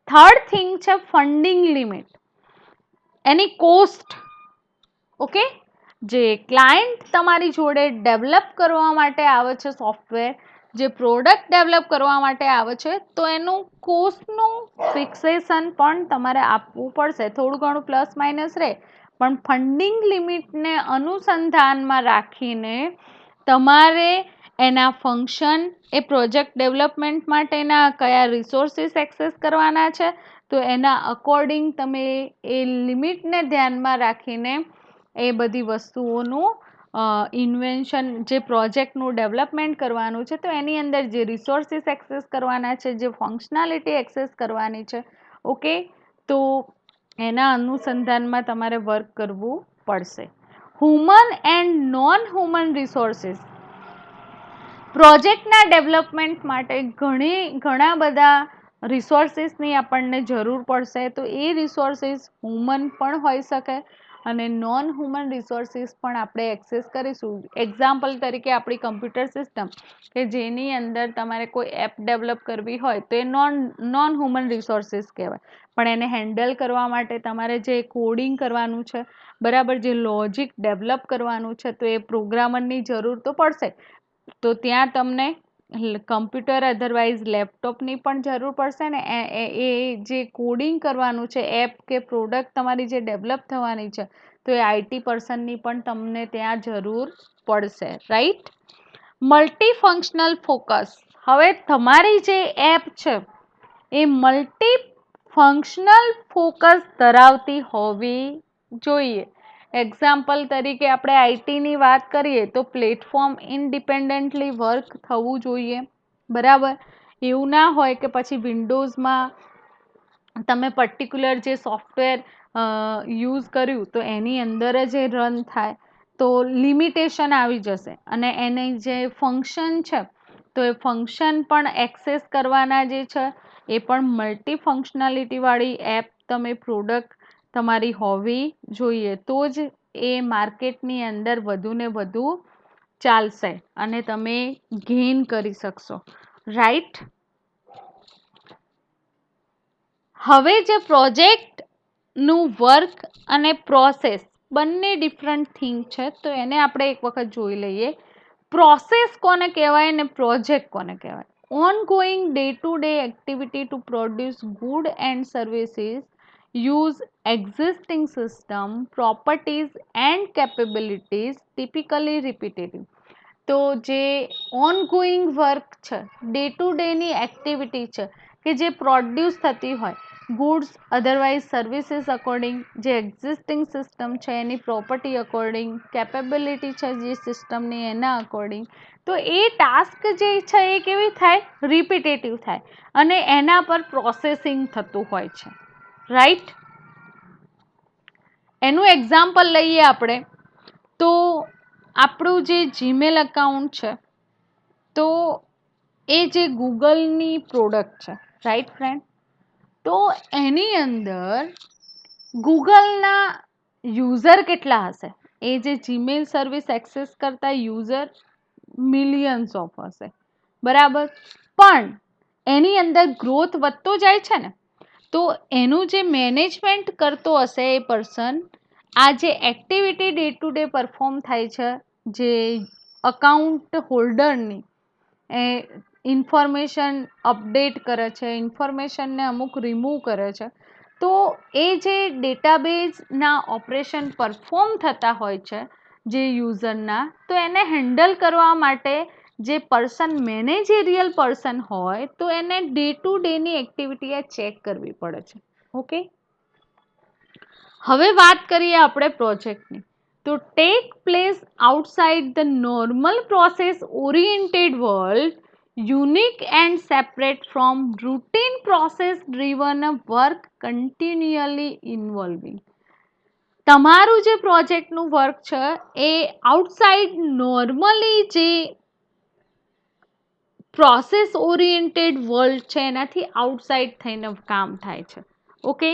થર્ડ થિંગ છે ફંડિંગ લિમિટ, એની કોસ્ટ. ઓકે, જે ક્લાયન્ટ તમારી જોડે ડેવલપ કરવા માટે આવે છે સોફ્ટવેર, જે પ્રોડક્ટ ડેવલપ કરવા માટે આવે છે, તો એનું કોસ્ટનું ફિક્સેશન પણ તમારે આપવું પડશે. થોડું ઘણું પ્લસ માઇનસ રહે, પણ ફંડિંગ લિમિટને અનુસંધાનમાં રાખીને તમારે એના ફંક્શન, એ પ્રોજેક્ટ ડેવલપમેન્ટ માટેના કયા રિસોર્સિસ એક્સેસ કરવાના છે, તો એના અકોર્ડિંગ તમે એ લિમિટને ધ્યાનમાં રાખીને એ બધી વસ્તુઓનું ઇન્વેન્શન, જે પ્રોજેક્ટનું ડેવલપમેન્ટ કરવાનું છે તો એની અંદર જે રિસોર્સિસ એક્સેસ કરવાના છે, જે ફંક્શનાલિટી એક્સેસ કરવાની છે, ઓકે, તો એના અનુસંધાનમાં તમારે વર્ક કરવું પડશે. Human and non human resources. પ્રોજેક્ટના ડેવલપમેન્ટ માટે ઘણા બધા રિસોર્સિસની આપણને જરૂર પડશે, તો એ રિસોર્સિસ હ્યુમન પણ હોઈ શકે અને નોન હ્યુમન રિસોર્સિસ પણ આપણે એક્સેસ કરીશું. એક્ઝામ્પલ તરીકે આપણી કમ્પ્યુટર સિસ્ટમ કે જેની અંદર તમારે કોઈ એપ ડેવલપ કરવી હોય તો એ નોન હ્યુમન રિસોર્સિસ કહેવાય. પણ એને હેન્ડલ કરવા માટે તમારે જે કોડિંગ કરવાનું છે, બરાબર, જે લોજિક ડેવલપ કરવાનું છે, તો એ પ્રોગ્રામરની જરૂર તો પડશે. તો ત્યાં તમને કમ્પ્યુટર અધરવાઇઝ લેપટોપની પણ જરૂર પડશે ને. એ જે કોડિંગ કરવાનું છે, એપ કે પ્રોડક્ટ તમારી જે ડેવલપ થવાની છે, તો એ આઈટી પર્સનની પણ તમને ત્યાં જરૂર પડશે, રાઈટ. Multi functional focus. હવે તમારી જે એપ છે એ મલ્ટી ફંક્શનલ ફોકસ ધરાવતી હોવી જોઈએ. એક્ઝામ્પલ તરીકે આપણે આઈટીની વાત કરીએ તો પ્લેટફોર્મ ઇન્ડિપેન્ડન્ટલી વર્ક થવું જોઈએ, બરાબર. એવું ના હોય કે પછી વિન્ડોઝમાં તમે પર્ટિક્યુલર જે સોફ્ટવેર યુઝ કર્યું તો એની અંદર જ એ રન થાય, તો લિમિટેશન આવી જશે. અને એની જે ફંક્શન છે તો એ ફંક્શન પણ એક્સેસ કરવાના જે છે એ પણ મલ્ટી ફંક્શનાલિટીવાળી એપ તમે પ્રોડક્ટ તમારી હોવી જોઈએ. તો જ એ માર્કેટની અંદર વધુ ને વધુ ચાલશે અને તમે ગેઇન કરી શકશો, રાઈટ. હવે જે પ્રોજેક્ટનું વર્ક અને પ્રોસેસ બંને ડિફરન્ટ થિંગ છે, તો એને આપણે એક વખત જોઈ લઈએ. પ્રોસેસ કોને કહેવાય ને પ્રોજેક્ટ કોને કહેવાય? Ongoing day to day activity to produce good and services use existing system properties and capabilities typically repetitive. તો જે ઓનગોઈંગ વર્ક છે, ડે ટુ ડેની એક્ટિવિટી છે કે જે પ્રોડ્યુસ થતી હોય ગુડ્સ અધરવાઇઝ સર્વિસીસ અકોર્ડિંગ, જે એક્ઝિસ્ટિંગ સિસ્ટમ છે એની પ્રોપર્ટી અકોર્ડિંગ, કેપેબિલિટી છે જે સિસ્ટમની એના અકોર્ડિંગ, તો એ ટાસ્ક જે છે એ કેવી થાય? રિપીટેટિવ થાય અને એના પર પ્રોસેસિંગ થતું હોય છે, રાઈટ. એનું એક્ઝામ્પલ લઈએ આપણે તો આપણું જે જીમેલ અકાઉન્ટ છે તો એ જે ગૂગલની પ્રોડક્ટ છે, રાઈટ ફ્રેન્ડ. તો એની અંદર ગૂગલના યુઝર કેટલા હશે? એ જે જીમેલ સર્વિસ એક્સેસ કરતા યુઝર મિલિયન્સ ઓફ હશે, બરાબર. પણ એની અંદર ગ્રોથ વધતો જાય છે ને, તો એનું જે મેનેજમેન્ટ કરતો હશે એ પર્સન, આ જે activity day to day perform થાય છે જે અકાઉન્ટ હોલ્ડરની, એ ઇન્ફોર્મેશન અપડેટ કરે છે, ઇન્ફોર્મેશનને અમુક રિમૂવ કરે છે, તો એ જે ડેટાબેઝના ઓપરેશન પરફોર્મ થતા હોય છે જે યુઝરના, તો એને હેન્ડલ કરવા માટે જે પર્સન મેનેજેરિયલ પર્સન હોય તો એને ડે ટુ ડેની એક્ટિવિટી આ ચેક કરવી પડે છે, ઓકે. હવે વાત કરીએ આપણે પ્રોજેક્ટની. તો take place outside the normal process oriented world, unique and separate from routine process driven work continually involving. તમારું જે પ્રોજેક્ટનું વર્ક છે એ આઉટસાઇડ નોર્મલી જે પ્રોસેસ ઓરિએન્ટેડ વર્લ્ડ છે એનાથી આઉટસાઇડ થઈને કામ થાય છે, ઓકે.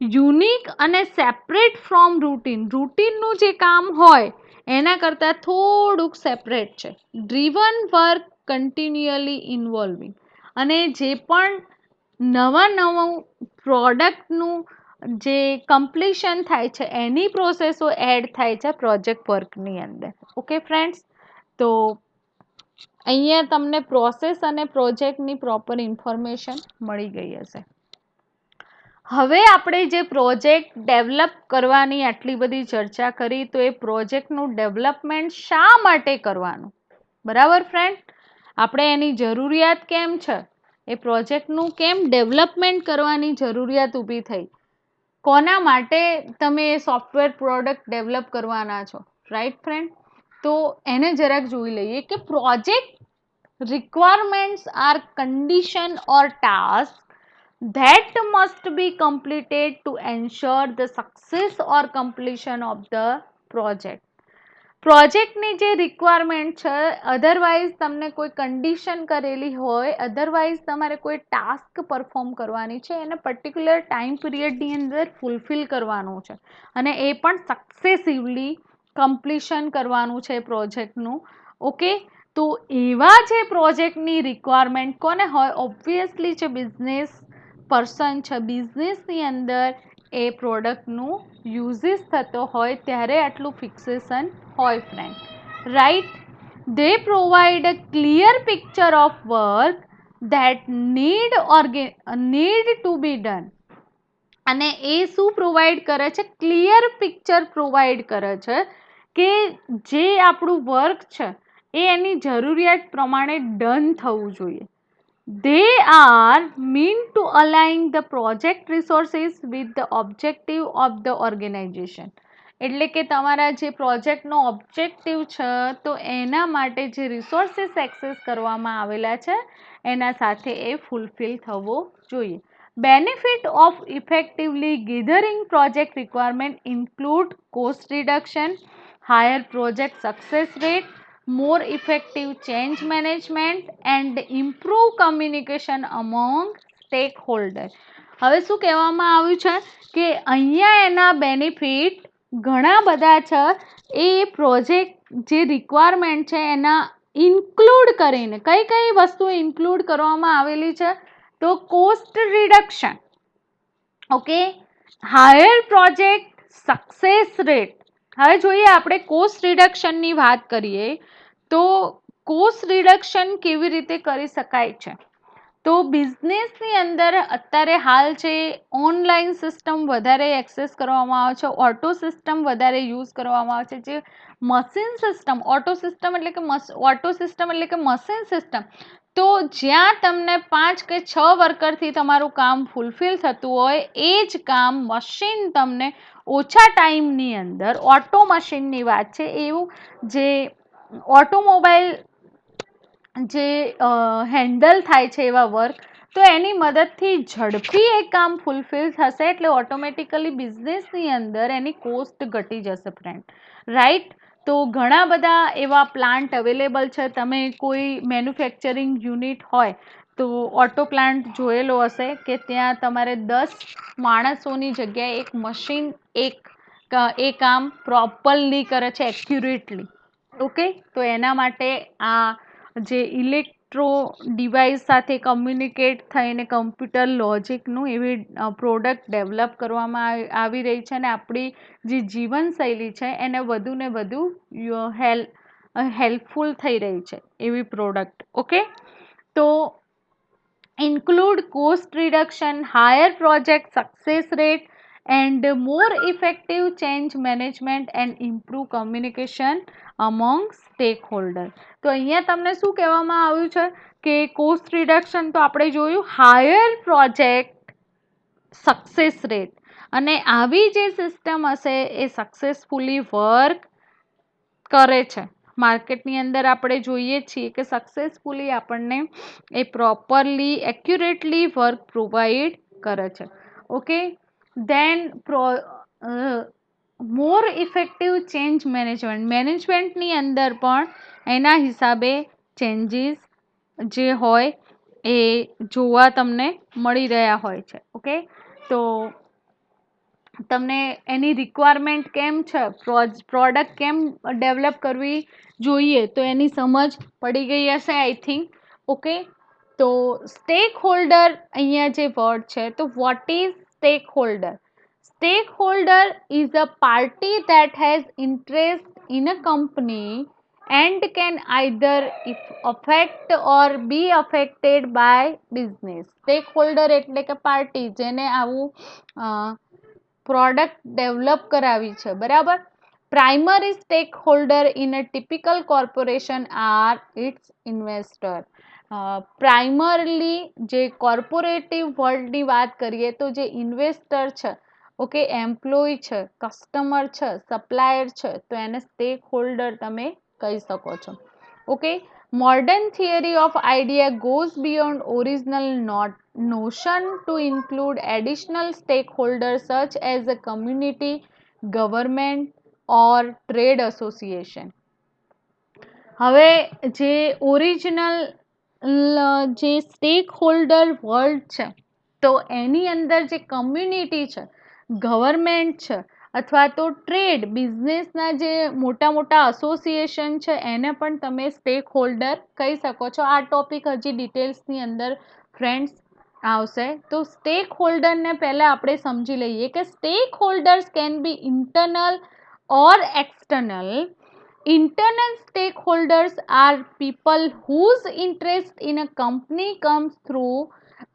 યુનિક અને સેપરેટ ફ્રોમ રૂટીનનું જે કામ હોય એના કરતાં થોડુંક સેપરેટ છે. ડ્રીવન વર્ક કન્ટિન્યુઅલી ઇન્વોલ્વિંગ, અને જે પણ નવું પ્રોડક્ટનું જે કમ્પ્લીશન થાય છે એની પ્રોસેસો એડ થાય છે પ્રોજેક્ટ વર્કની અંદર, ઓકે ફ્રેન્ડ્સ. તો અહીંયા તમને પ્રોસેસ અને પ્રોજેક્ટની પ્રોપર ઇન્ફોર્મેશન મળી ગઈ હશે. હવે આપણે જે પ્રોજેક્ટ ડેવલપ કરવાની આટલી બધી ચર્ચા કરી, તો એ પ્રોજેક્ટનું ડેવલપમેન્ટ શા માટે કરવાનું, બરાબર ફ્રેન્ડ. આપણે એની જરૂરિયાત કેમ છે, એ પ્રોજેક્ટનું કેમ ડેવલપમેન્ટ કરવાની જરૂરિયાત ઊભી થઈ, કોના માટે તમે એ સોફ્ટવેર પ્રોડક્ટ ડેવલપ કરવાના છો, રાઈટ ફ્રેન્ડ. તો એને જરાક જોઈ લઈએ કે project requirements are condition or task that must be completed to ensure the success or completion of the project. પ્રોજેક્ટની જે રિક્વાયરમેન્ટ છે, અધરવાઇઝ તમને કોઈ કન્ડિશન કરેલી હોય, અધરવાઇઝ તમારે કોઈ ટાસ્ક પરફોર્મ કરવાની છે, એને પર્ટિક્યુલર ટાઈમ પીરિયડની અંદર ફૂલફિલ કરવાનું છે અને એ પણ સક્સેસિવલી કમ્પ્લીશન કરવાનું છે પ્રોજેક્ટનું. ઓકે, તો એવા જે પ્રોજેક્ટની રિક્વાયરમેન્ટ કોને હોય? ઓબ્વિયસલી જે બિઝનેસ પર્સન છે, બિઝનેસની અંદર એ પ્રોડક્ટનું યુઝિસ થતો હોય ત્યારે આટલું ફિક્સેશન હોય friend, right. They provide a clear picture of work that need to B done. અને એ શું પ્રોવાઈડ કરે છે? ક્લિયર પિક્ચર પ્રોવાઈડ કરે છે કે જે આપણું વર્ક છે એ એની જરૂરિયાત પ્રમાણે ડન થવું જોઈએ. They are meant to align the project resources with the objective of the organization. એટલે કે તમારા જે પ્રોજેક્ટનો ઓબ્જેક્ટિવ છે તો એના માટે જે રિસોર્સિસ એક્સેસ કરવામાં આવેલા છે એના સાથે એ ફૂલફિલ થવો જોઈએ. Benefit of effectively gathering project requirement include cost reduction, higher project success rate, more effective change management and improve communication among stakeholder. હવે શું કહેવામાં આવ્યું છે કે અહીંયા એના બેનિફિટ ઘણા બધા છે. એ પ્રોજેક્ટ જે રિક્વાયરમેન્ટ છે એના ઇન્ક્લુડ કરીને કઈ કઈ વસ્તુ ઇન્ક્લુડ કરવામાં આવેલી છે? તો cost reduction, okay, higher project success rate. હવે જોઈએ આપણે કોસ્ટ રિડક્શનની વાત કરીએ તો કોસ્ટ રિડક્શન કેવી રીતે કરી શકાય છે? તો બિઝનેસની અંદર અત્યારે હાલ છે ઓનલાઈન સિસ્ટમ વધારે એક્સેસ કરવામાં આવે છે, ઓટો સિસ્ટમ વધારે યુઝ કરવામાં આવે છે. જે મશીન સિસ્ટમ, ઓટો સિસ્ટમ એટલે કે મશીન સિસ્ટમ, તો જ્યાં તમને 5 કે 6 વર્કરથી તમારું કામ ફૂલફિલ થતું હોય એ જ કામ મશીન તમને ઓછા ટાઈમની અંદર, ઓટો મશીનની વાત છે, એવું જે ઓટોમોબાઈલ જે હેન્ડલ થાય છે એવા વર્ક, તો એની મદદથી ઝડપી એ કામ ફૂલફિલ થશે એટલે ઓટોમેટિકલી બિઝનેસની અંદર એની કોસ્ટ ઘટી જશે ફ્રેન્ડ, રાઈટ. તો ઘણા બધા એવા પ્લાન્ટ અવેલેબલ છે. તમે કોઈ મેન્યુફેક્ચરિંગ યુનિટ હોય તો ઓટો પ્લાન્ટ જોયેલો હશે કે ત્યાં તમારે 10 માણસોની જગ્યાએ એક મશીન એ કામ પ્રોપરલી કરે છે, એક્યુરેટલી. ઓકે, તો એના માટે આ જે ઇલેક્ટ્રો ડિવાઇસ સાથે કમ્યુનિકેટ થઈને કમ્પ્યુટર લોજિકનું એવી પ્રોડક્ટ ડેવલપ કરવામાં આવી રહી છે અને આપણી જે જીવનશૈલી છે એને વધુ ને વધુ હેલ્પફુલ થઈ રહી છે એવી પ્રોડક્ટ. ઓકે, તો include cost reduction, higher project success rate and more effective change management and improve communication among stakeholder. તો અહીંયા તમને શું કહેવામાં આવ્યું છે કે કોસ્ટ રિડક્શન તો આપણે જોયું, હાયર પ્રોજેક્ટ સક્સેસ રેટ, અને આવી જે સિસ્ટમ હશે એ સક્સેસફુલી વર્ક કરે છે. માર્કેટની અંદર આપણે જોઈએ છીએ કે સક્સેસફુલી આપણને એ પ્રોપરલી એક્યુરેટલી વર્ક પ્રોવાઈડ કરે છે. ઓકે, ધેન મોર ઇફેક્ટિવ ચેન્જ મેનેજમેન્ટની અંદર પણ એના હિસાબે ચેન્જીસ જે હોય એ જોવા તમને મળી રહ્યા હોય છે. ઓકે, તો તમને એની રિક્વાયરમેન્ટ કેમ છે, પ્રોડક્ટ કેમ ડેવલપ કરવી જોઈએ, તો એની સમજ પડી ગઈ હશે આઈ થિંક. ઓકે, તો સ્ટેક હોલ્ડર અહીંયા જે વર્ડ છે, તો what is stack holder? Stack holder is a party that has interest in a company and can either affect or be affected by business. Stakeholder એટલે કે પાર્ટી જેને આવું પ્રોડક્ટ ડેવલપ કરાવી છે, બરાબર. Primary stakeholder in a typical corporation are its investor. Primarily જે કોર્પોરેટિવ વર્લ્ડની વાત કરીએ તો જે ઇન્વેસ્ટર છે, ઓકે, એમ્પ્લોય છે, કસ્ટમર છે, સપ્લાયર છે, તો એને સ્ટેક હોલ્ડર તમે કહી શકો છો. Okay, modern theory of idea goes beyond original notion to include additional stakeholders such as a community, government, or trade association. હવે જે ઓરિજિનલ જે સ્ટેક હોલ્ડર વર્લ્ડ છે, તો એની અંદર જે કમ્યુનિટી છે, ગવર્મેન્ટ છે, અથવા તો ટ્રેડ બિઝનેસના જે મોટા મોટા એસોસિએશન છે, એને પણ તમે સ્ટેક હોલ્ડર કહી શકો છો. આ ટોપિક હજી ડિટેલ્સની અંદર ફ્રેન્ડ્સ આવશે. તો સ્ટેક હોલ્ડરને પહેલાં આપણે સમજી લઈએ કે stack holders can be internal or external. Internal stakeholders are people whose interest in a company comes through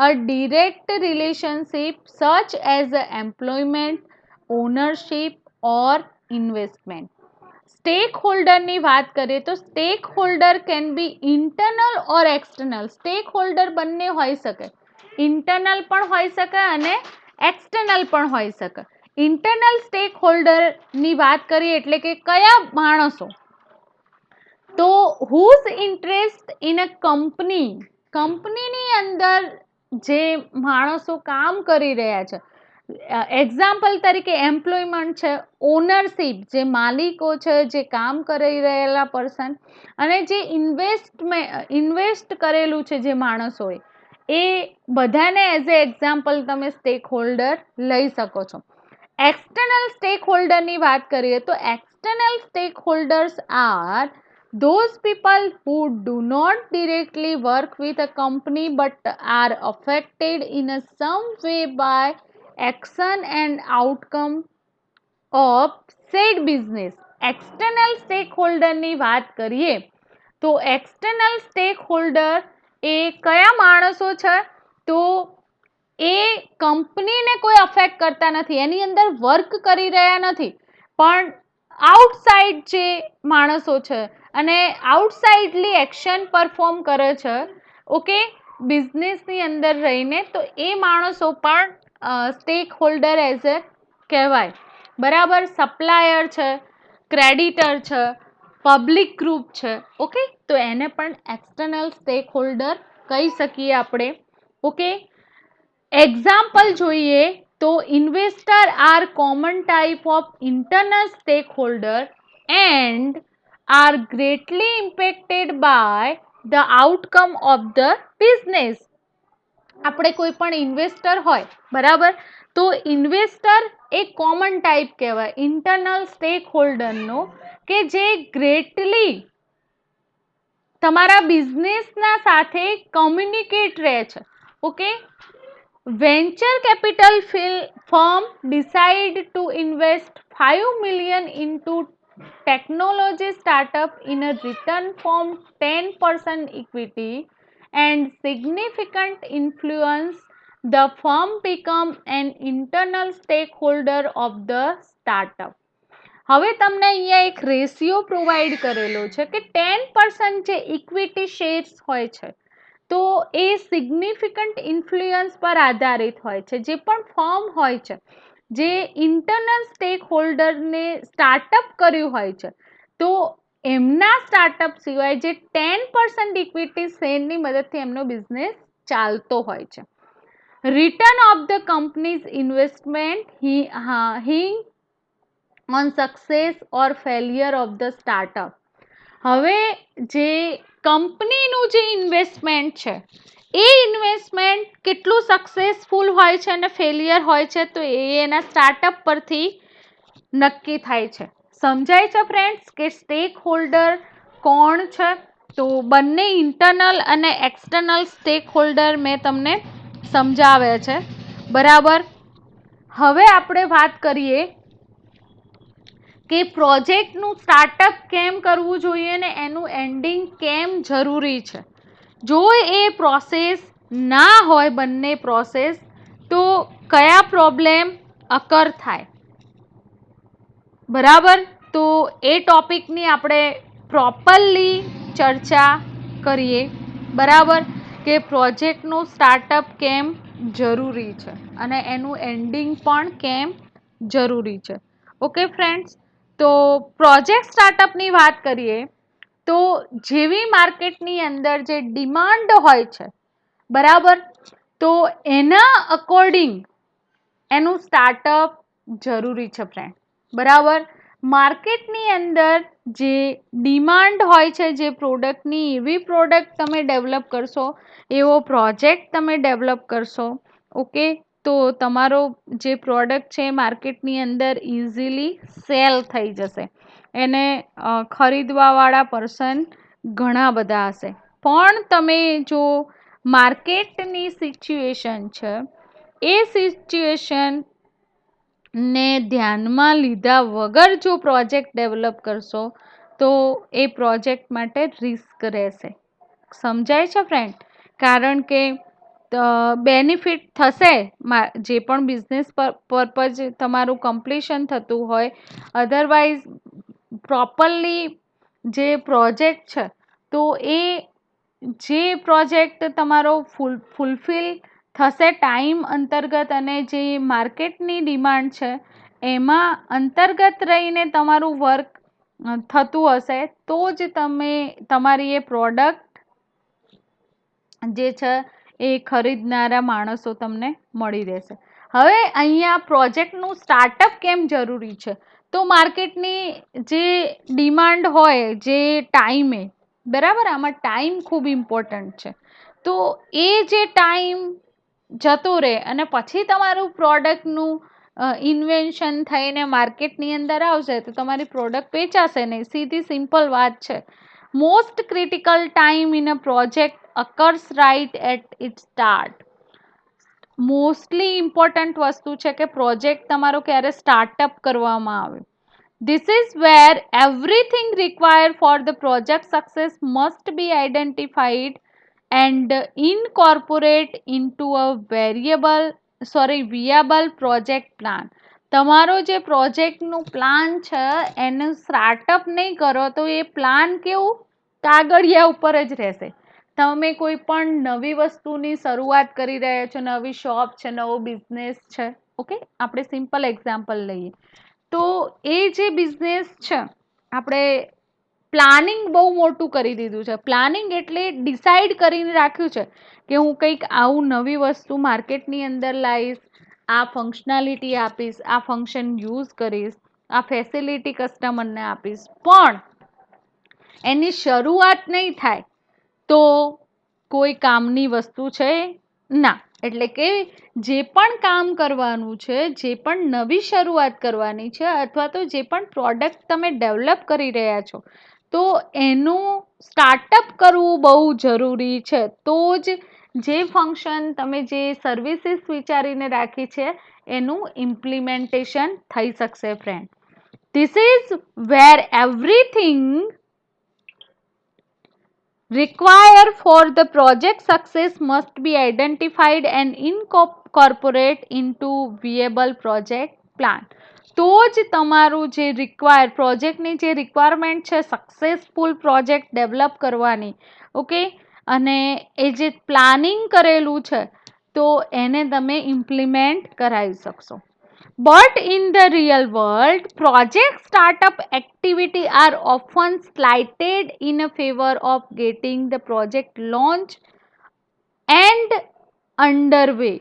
a direct relationship such as employment, ownership or investment. સ્ટેકહોલ્ડરની વાત કરીએ તો stakeholder can be internal or external. Stakeholder બંને હોઈ શકે, ઇન્ટરનલ પણ હોઈ શકે અને એક્સટર્નલ પણ હોઈ શકે. ઇન્ટરનલ સ્ટેકહોલ્ડરની વાત કરીએ એટલે કે કયા માણસો, તો હુઝ ઇન્ટરેસ્ટ ઇન અ કંપનીની અંદર જે માણસો કામ કરી રહ્યા છે, એક્ઝામ્પલ તરીકે એમ્પ્લોયમેન્ટ છે, ઓનરશિપ જે માલિકો છે, જે કામ કરી રહેલા પર્સન, અને જે ઇન્વેસ્ટ કરેલું છે જે માણસોએ, એ બધાને એઝ એ એક્ઝામ્પલ તમે સ્ટેક હોલ્ડર લઈ શકો છો. એક્સટર્નલ સ્ટેક હોલ્ડરની વાત કરીએ તો external stakeholders are those people who do not directly work with a company but are affected in a some way by action and outcome of said business. External સ્ટેક હોલ્ડરની વાત કરીએ તો એક્સટર્નલ સ્ટેક હોલ્ડર એ કયા માણસો છે, તો એ કંપનીને કોઈ અફેક્ટ કરતા નથી, એની અંદર વર્ક કરી રહ્યા નથી, પણ આઉટસાઇડ જે માણસો છે અને આઉટસાઇડલી એક્શન પરફોર્મ કરે છે, ઓકે, બિઝનેસની અંદર રહીને, તો એ માણસો પણ સ્ટેક હોલ્ડર એઝ એ કહેવાય. બરાબર. સપ્લાયર છે, ક્રેડિટર છે, પબ્લિક ગ્રુપ છે, ઓકે, તો એને પણ એક્સટર્નલ સ્ટેક હોલ્ડર કહી શકીએ આપણે. ઓકે, એક્ઝામ્પલ જોઈએ તો investor are common type of internal stakeholder and are greatly impacted by the outcome of the business. આપણે કોઈ પણ ઇન્વેસ્ટર હોય, બરાબર, તો ઇન્વેસ્ટર એ કોમન ટાઈપ કહેવાય ઇન્ટરનલ સ્ટેક હોલ્ડરનો, કે જે ગ્રેટલી તમારા બિઝનેસના સાથે કમ્યુનિકેટ રહે છે. Okay, venture capital firm decide to invest 5 million into technology startup in a return from 10% equity and significant influence, the firm become an internal stakeholder of the startup. હવે તમને અહીંયા એક રેશિયો પ્રોવાઈડ કરેલો છે કે 10% જે ઇક્વિટી શેર્સ હોય છે, તો એ સિગ્નિફિકન્ટ ઇન્ફ્લુઅન્સ પર આધારિત હોય છે. જે પણ ફર્મ હોય છે, જે ઇન્ટરનલ સ્ટેક હોલ્ડરને સ્ટાર્ટઅપ કર્યું હોય છે, તો એમના સ્ટાર્ટઅપ સિવાય જે 10% ઇક્વિટી શેરની મદદથી એમનો બિઝનેસ ચાલતો હોય છે. Return of the company's investment hinge on success or failure of the startup. હવે જે કંપનીનું જે ઇન્વેસ્ટમેન્ટ છે, એ ઇન્વેસ્ટમેન્ટ કેટલું સક્સેસફુલ હોય છે અને ફેલિયર હોય છે, તો એ એના સ્ટાર્ટઅપ પરથી નક્કી થાય છે. સમજાય છે ફ્રેન્ડ્સ કે સ્ટેક હોલ્ડર કોણ છે? તો બંને ઇન્ટરનલ અને એક્સટર્નલ સ્ટેક હોલ્ડર મેં તમને સમજાવ્યા છે. બરાબર. હવે આપણે વાત કરીએ કે પ્રોજેક્ટનું સ્ટાર્ટઅપ કેમ કરવું જોઈએ ને એનું એન્ડિંગ કેમ જરૂરી છે. જો એ પ્રોસેસ ના હોય, બંને પ્રોસેસ, તો કયા પ્રોબ્લેમ અકર થાય. બરાબર. તો એ ટોપિકની આપણે પ્રોપરલી ચર્ચા કરીએ. બરાબર, કે પ્રોજેક્ટનું સ્ટાર્ટઅપ કેમ જરૂરી છે અને એનું એન્ડિંગ પણ કેમ જરૂરી છે. ઓકે ફ્રેન્ડ્સ, તો પ્રોજેક્ટ સ્ટાર્ટઅપની વાત કરીએ તો જેવી માર્કેટની અંદર જે ડિમાન્ડ હોય છે, બરાબર, તો એના અકોર્ડિંગ એનું સ્ટાર્ટઅપ જરૂરી છે ફ્રેન્ડ. બરાબર. માર્કેટની અંદર જે ડિમાન્ડ હોય છે જે પ્રોડક્ટની, એવી પ્રોડક્ટ તમે ડેવલપ કરશો, એવો પ્રોજેક્ટ તમે ડેવલપ કરશો, ઓકે, તો તમારો જે પ્રોડક્ટ છે માર્કેટની અંદર ઇઝીલી સેલ થઈ જશે. એને ખરીદવાવાળા પર્સન ઘણા બધા હશે. પણ તમે જો માર્કેટની સિચ્યુએશન છે એ સિચ્યુએશન ને ધ્યાનમાં લીધા વગર જો પ્રોજેક્ટ ડેવલપ કરશો તો એ પ્રોજેક્ટ માટે રિસ્ક રહેશે. સમજાય છે ફ્રેન્ડ? કારણ કે બેનિફિટ થશે, જે પણ બિઝનેસ પર્પઝ તમારું કમ્પ્લીશન થતું હોય, અધરવાઇઝ પ્રોપરલી જે પ્રોજેક્ટ છે તો એ જે પ્રોજેક્ટ તમારો ફૂલફિલ થશે ટાઈમ અંતર્ગત અને જે માર્કેટની ડિમાન્ડ છે એમાં અંતર્ગત રહીને તમારું વર્ક થતું હશે તો જ તમે તમારી એ પ્રોડક્ટ જે છે એ ખરીદનારા માણસો તમને મળી રહેશે. હવે અહીંયા પ્રોજેક્ટનું સ્ટાર્ટઅપ કેમ જરૂરી છે? તો માર્કેટની જે ડિમાન્ડ હોય જે ટાઈમે, બરાબર, આમાં ટાઈમ ખૂબ ઇમ્પોર્ટન્ટ છે. તો એ જે ટાઈમ જતો રહે અને પછી તમારું પ્રોડક્ટનું ઇન્વેન્શન થઈને માર્કેટની અંદર આવશે તો તમારી પ્રોડક્ટ વેચાશે નહીં. સીધી સિમ્પલ વાત છે. Most critical time in a project occurs right at it start. Mostly important વસ્તુ છે કે પ્રોજેક્ટ તમારો ક્યારે સ્ટાર્ટઅપ કરવામાં આવે. This is where everything required for the project success must be identified and incorporate into a viable project plan. તમારો જે પ્રોજેક્ટનું પ્લાન છે એનું સ્ટાર્ટઅપ નહીં કરો તો એ પ્લાન કેવું કાગળિયા ઉપર જ રહેશે. તમે કોઈ પણ નવી વસ્તુની શરૂઆત કરી રહ્યા છો, નવી શોપ છે, નવો બિઝનેસ છે, ઓકે, આપણે સિમ્પલ એક્ઝામ્પલ લઈએ તો એ જે બિઝનેસ છે આપણે પ્લાનિંગ બહુ મોટું કરી દીધું છે. પ્લાનિંગ એટલે ડિસાઈડ કરીને રાખ્યું છે કે હું કંઈક આવું નવી વસ્તુ માર્કેટની અંદર લાવીશ, આ ફંક્શનાલિટી આપીશ, આ ફંક્શન યુઝ કરીશ, આ ફેસિલિટી કસ્ટમરને આપીશ, પણ એની શરૂઆત નહીં થાય તો કોઈ કામની વસ્તુ છે ના. એટલે કે જે પણ કામ કરવાનું છે, જે પણ નવી શરૂઆત કરવાની છે અથવા તો જે પણ પ્રોડક્ટ તમે ડેવલપ કરી રહ્યા છો તો એનું સ્ટાર્ટઅપ કરવું બહુ જરૂરી છે. તો જ જે ફંક્શન તમે જે સર્વિસીસ વિચારીને રાખી છે એનું ઇમ્પ્લિમેન્ટેશન થઈ શકશે friend. This is wear everything required for the project success must be identified and incorporate into viable project plan. તો જ તમારું જે પ્રોજેક્ટની જે રિક્વાયરમેન્ટ છે સક્સેસફુલ પ્રોજેક્ટ ડેવલપ કરવાની, ઓકે, અને એ જે પ્લાનિંગ કરેલું છે તો એને તમે ઇમ્પ્લિમેન્ટ કરાવી શકશો. But in the real world, project startup activity are often slighted in a favor of getting the project launched and underway.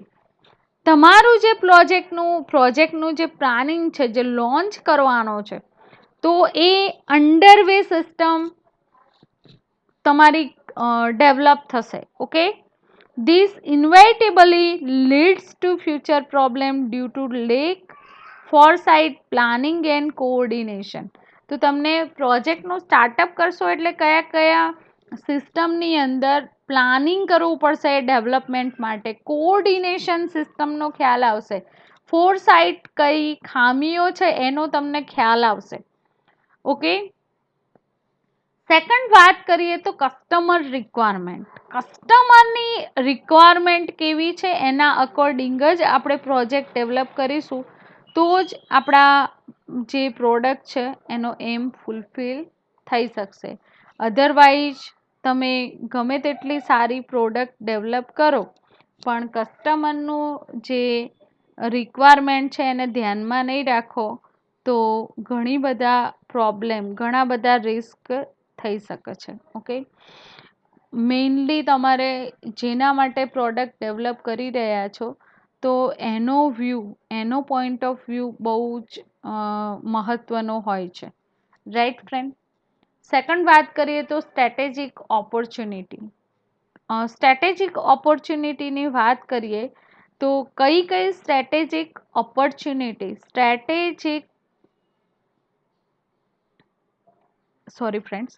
તમારું જે પ્રોજેક્ટનું જે પ્લાનિંગ છે, જે લોન્ચ કરવાનો છે તો એ અંડરવે સિસ્ટમ તમારી ડેવલપ થશે, okay. This inevitably leads to future problem due to lack foresight, planning and coordination. તો તમને પ્રોજેક્ટનું સ્ટાર્ટઅપ કરશો એટલે કયા કયા સિસ્ટમની અંદર પ્લાનિંગ કરવું પડશે ડેવલપમેન્ટ માટે, કોઓર્ડિનેશન સિસ્ટમનો ખ્યાલ આવશે, ફોરસાઇટ કઈ ખામીઓ છે એનો તમને ખ્યાલ આવશે, ઓકે. સેકન્ડ વાત કરીએ તો કસ્ટમર રિક્વાયરમેન્ટ. કસ્ટમરની રિક્વાયરમેન્ટ કેવી છે એના અકોર્ડિંગ જ આપણે પ્રોજેક્ટ ડેવલપ કરીશું તો જ આપણા જે પ્રોડક્ટ છે એનો એમ ફૂલફિલ થઈ શકશે. અધરવાઇઝ તમે ગમે તેટલી સારી પ્રોડક્ટ ડેવલપ કરો પણ કસ્ટમરનું જે રિક્વાયરમેન્ટ છે એને ધ્યાનમાં નહીં રાખો તો ઘણા બધા રિસ્ક થઈ શકે છે, ઓકે. મેઇનલી તમારે જેના માટે પ્રોડક્ટ ડેવલપ કરી રહ્યા છો તો એનો વ્યૂ, એનો પોઈન્ટ ઓફ વ્યૂ બહુ જ મહત્વનો હોય છે, રાઈટ ફ્રેન્ડ. સેકન્ડ વાત કરીએ તો સ્ટ્રેટેજિક ઓપોર્ચ્યુનિટી. સ્ટ્રેટેજિક ઓપોર્ચ્યુનિટીની વાત કરીએ તો કઈ કઈ strategic opportunity, sorry friends,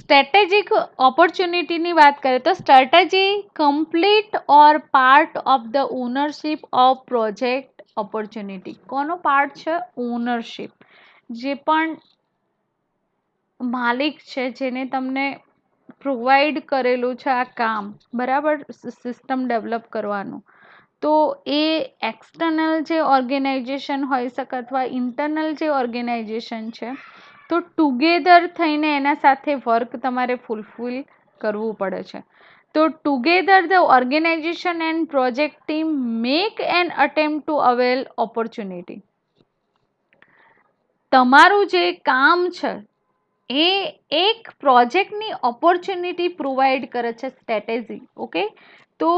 strategic ઓપોર્ચ્યુનિટીની વાત કરીએ તો strategy complete or part of the ownership of project opportunity. કોનો પાર્ટ છે? ઓનરશિપ. જે પણ માલિક છે, જેને તમને પ્રોવાઈડ કરેલું છે આ કામ, બરાબર, સિસ્ટમ ડેવલપ કરવાનું, તો એ એક્સટર્નલ જે ઓર્ગેનાઇઝેશન હોઈ શકે અથવા ઇન્ટરનલ જે ઓર્ગેનાઇઝેશન છે, તો ટુગેધર થઈને એના સાથે વર્ક તમારે ફૂલફિલ કરવું પડે છે. તો together the organisation and project team make an attempt to avail opportunity. તમારું જે કામ છે એ એક પ્રોજેક્ટની ઓપોર્ચ્યુનિટી પ્રોવાઈડ કરે છે, સ્ટ્રેટેજી. ઓકે, તો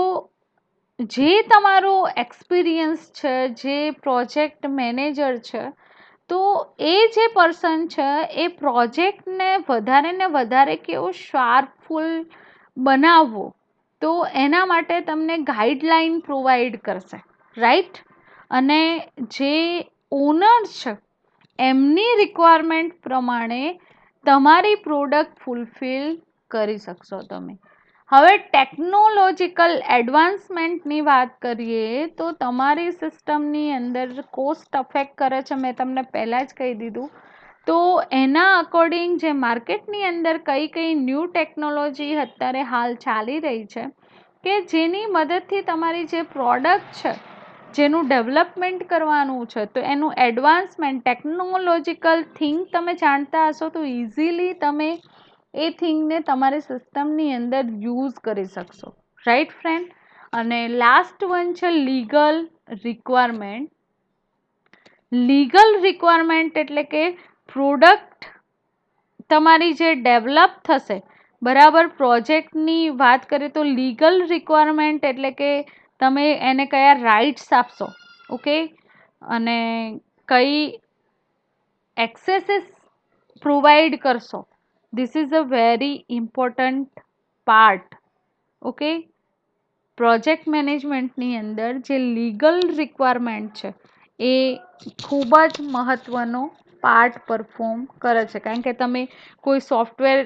જે તમારો એક્સપિરિયન્સ છે, જે પ્રોજેક્ટ મેનેજર છે, તો એ જે પર્સન છે એ પ્રોજેક્ટને વધારે ને વધારે કેવો શાર્પફુલ બનાવવો, તો એના માટે તમને ગાઈડલાઈન પ્રોવાઈડ કરશે, રાઈટ. અને જે ઓનર છે એમની રિક્વાયરમેન્ટ પ્રમાણે તમારી પ્રોડક્ટ ફૂલફિલ કરી શકશો તમે. હવે ટેકનોલોજીકલ એડવાન્સમેન્ટની વાત કરીએ તો તમારી સિસ્ટમની અંદર કોસ્ટ અફેક્ટ કરે છે, મેં તમને પહેલાં જ કહી દીધું. તો એના અકોર્ડિંગ જે માર્કેટની અંદર કઈ કઈ ન્યૂ ટેકનોલોજી અત્યારે હાલ ચાલી રહી છે, કે જેની મદદથી તમારી જે પ્રોડક્ટ છે, જેનું ડેવલપમેન્ટ કરવાનું છે, તો એનું એડવાન્સમેન્ટ ટેકનોલોજીકલ થિંગ તમે જાણતા હશો તો ઇઝીલી તમે એ થિંગને તમારી સિસ્ટમની અંદર યુઝ કરી શકશો, રાઈટ ફ્રેન્ડ. અને લાસ્ટ વન છે લીગલ રિક્વાયરમેન્ટ. લીગલ રિક્વાયરમેન્ટ એટલે કે પ્રોડક્ટ તમારી જે ડેવલપ થશે, બરાબર, પ્રોજેક્ટની વાત કરીએ તો લીગલ રિક્વાયરમેન્ટ એટલે કે તમે એને કયા રાઇટ્સ આપશો, ઓકે, અને કઈ એક્સેસીસ પ્રોવાઈડ કરશો. This is a very important part. Okay, project મેનેજમેન્ટની અંદર જે લીગલ રિક્વાયરમેન્ટ છે એ ખૂબ જ મહત્વનો પાર્ટ પરફોર્મ કરે છે. કારણ કે તમે કોઈ સોફ્ટવેર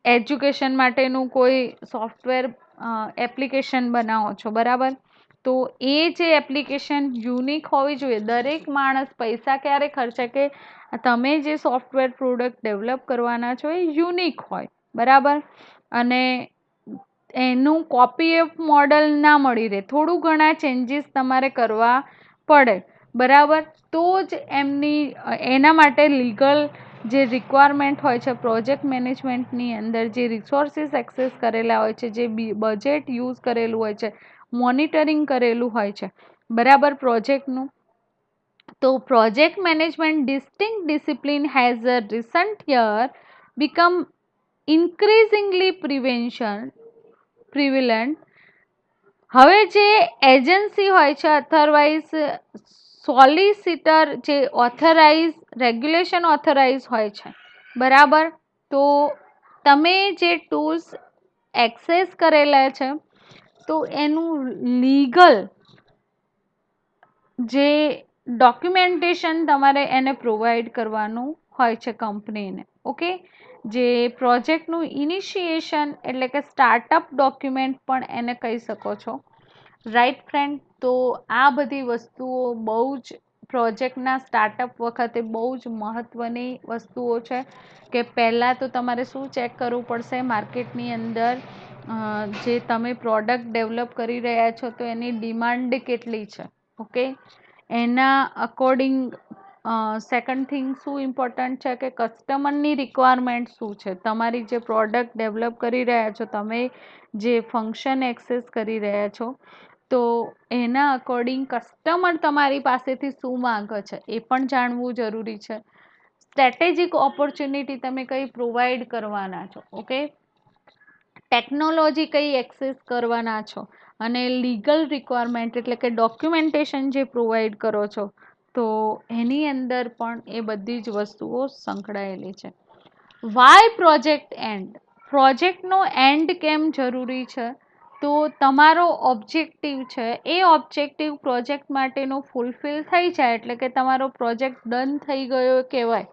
એજ્યુકેશન માટેનું કોઈ સોફ્ટવેર એપ્લિકેશન બનાવો છો, બરાબર, તો એ જે એપ્લિકેશન યુનિક હોવી જોઈએ. દરેક માણસ પૈસા ક્યારે ખર્ચે કે તમે જે સોફ્ટવેર પ્રોડક્ટ ડેવલપ કરવાના છો એ યુનિક હોય, બરાબર, અને એનું કોપી ઓફ મોડલ ના મળી રહે, થોડું ઘણા ચેન્જીસ તમારે કરવા પડે, બરાબર, તો જ એના માટે લીગલ જે રિક્વાયરમેન્ટ હોય છે, પ્રોજેક્ટ મેનેજમેન્ટની અંદર જે રિસોર્સિસ એક્સેસ કરેલા હોય છે, જે બજેટ યુઝ કરેલું હોય છે, મોનિટરિંગ કરેલું હોય છે, બરાબર, પ્રોજેક્ટનું. તો project management distinct discipline has a recent year become increasingly prevalent. હવે જે એજન્સી હોય છે, અધરવાઇઝ સોલિસિટર જે ઓથરાઇઝ, રેગ્યુલેશન ઓથરાઇઝ હોય છે, બરાબર, તો તમે જે ટૂલ્સ એક્સેસ કરેલા છે, તો એનું લીગલ જે ડોક્યુમેન્ટેશન તમારે એને પ્રોવાઈડ કરવાનું હોય છે કંપનીને. ઓકે, જે પ્રોજેક્ટનું ઇનિશિએશન એટલે કે સ્ટાર્ટઅપ ડોક્યુમેન્ટ પણ એને કહી શકો છો, રાઈટ ફ્રેન્ડ. તો આ બધી વસ્તુઓ બહુ જ પ્રોજેક્ટના સ્ટાર્ટઅપ વખતે બહુ જ મહત્ત્વની વસ્તુઓ છે, કે પહેલાં તો તમારે શું ચેક કરવું પડશે માર્કેટની અંદર, જે તમે પ્રોડક્ટ ડેવલપ કરી રહ્યા છો તો એની ડિમાન્ડ કેટલી છે, ઓકે, એના અકોર્ડિંગ સેકન્ડ થિંગ શું ઇમ્પોર્ટન્ટ છે કે કસ્ટમરની રિક્વાયરમેન્ટ શું છે, તમારી જે પ્રોડક્ટ ડેવલપ કરી રહ્યા છો, તમે જે ફંક્શન એક્સેસ કરી રહ્યા છો, તો એના અકોર્ડિંગ કસ્ટમર તમારી પાસેથી શું માંગે છે એ પણ જાણવું જરૂરી છે. સ્ટ્રેટેજિક ઓપોર્ચ્યુનિટી તમે કઈ પ્રોવાઈડ કરવાના છો, ઓકે, ટેકનોલોજી કઈ એક્સેસ કરવાના છો, અને લીગલ રિક્વાયરમેન્ટ એટલે કે ડોક્યુમેન્ટેશન જે પ્રોવાઈડ કરો છો, તો એની અંદર પણ એ બધી જ વસ્તુઓ સંકળાયેલી છે. વાય પ્રોજેક્ટ એન્ડ, પ્રોજેક્ટનો એન્ડ કેમ જરૂરી છે, તો તમારો ઓબ્જેક્ટિવ છે એ ઓબ્જેક્ટિવ પ્રોજેક્ટ માટેનો ફૂલફિલ થઈ જાય એટલે કે તમારો પ્રોજેક્ટ ડન થઈ ગયો કહેવાય,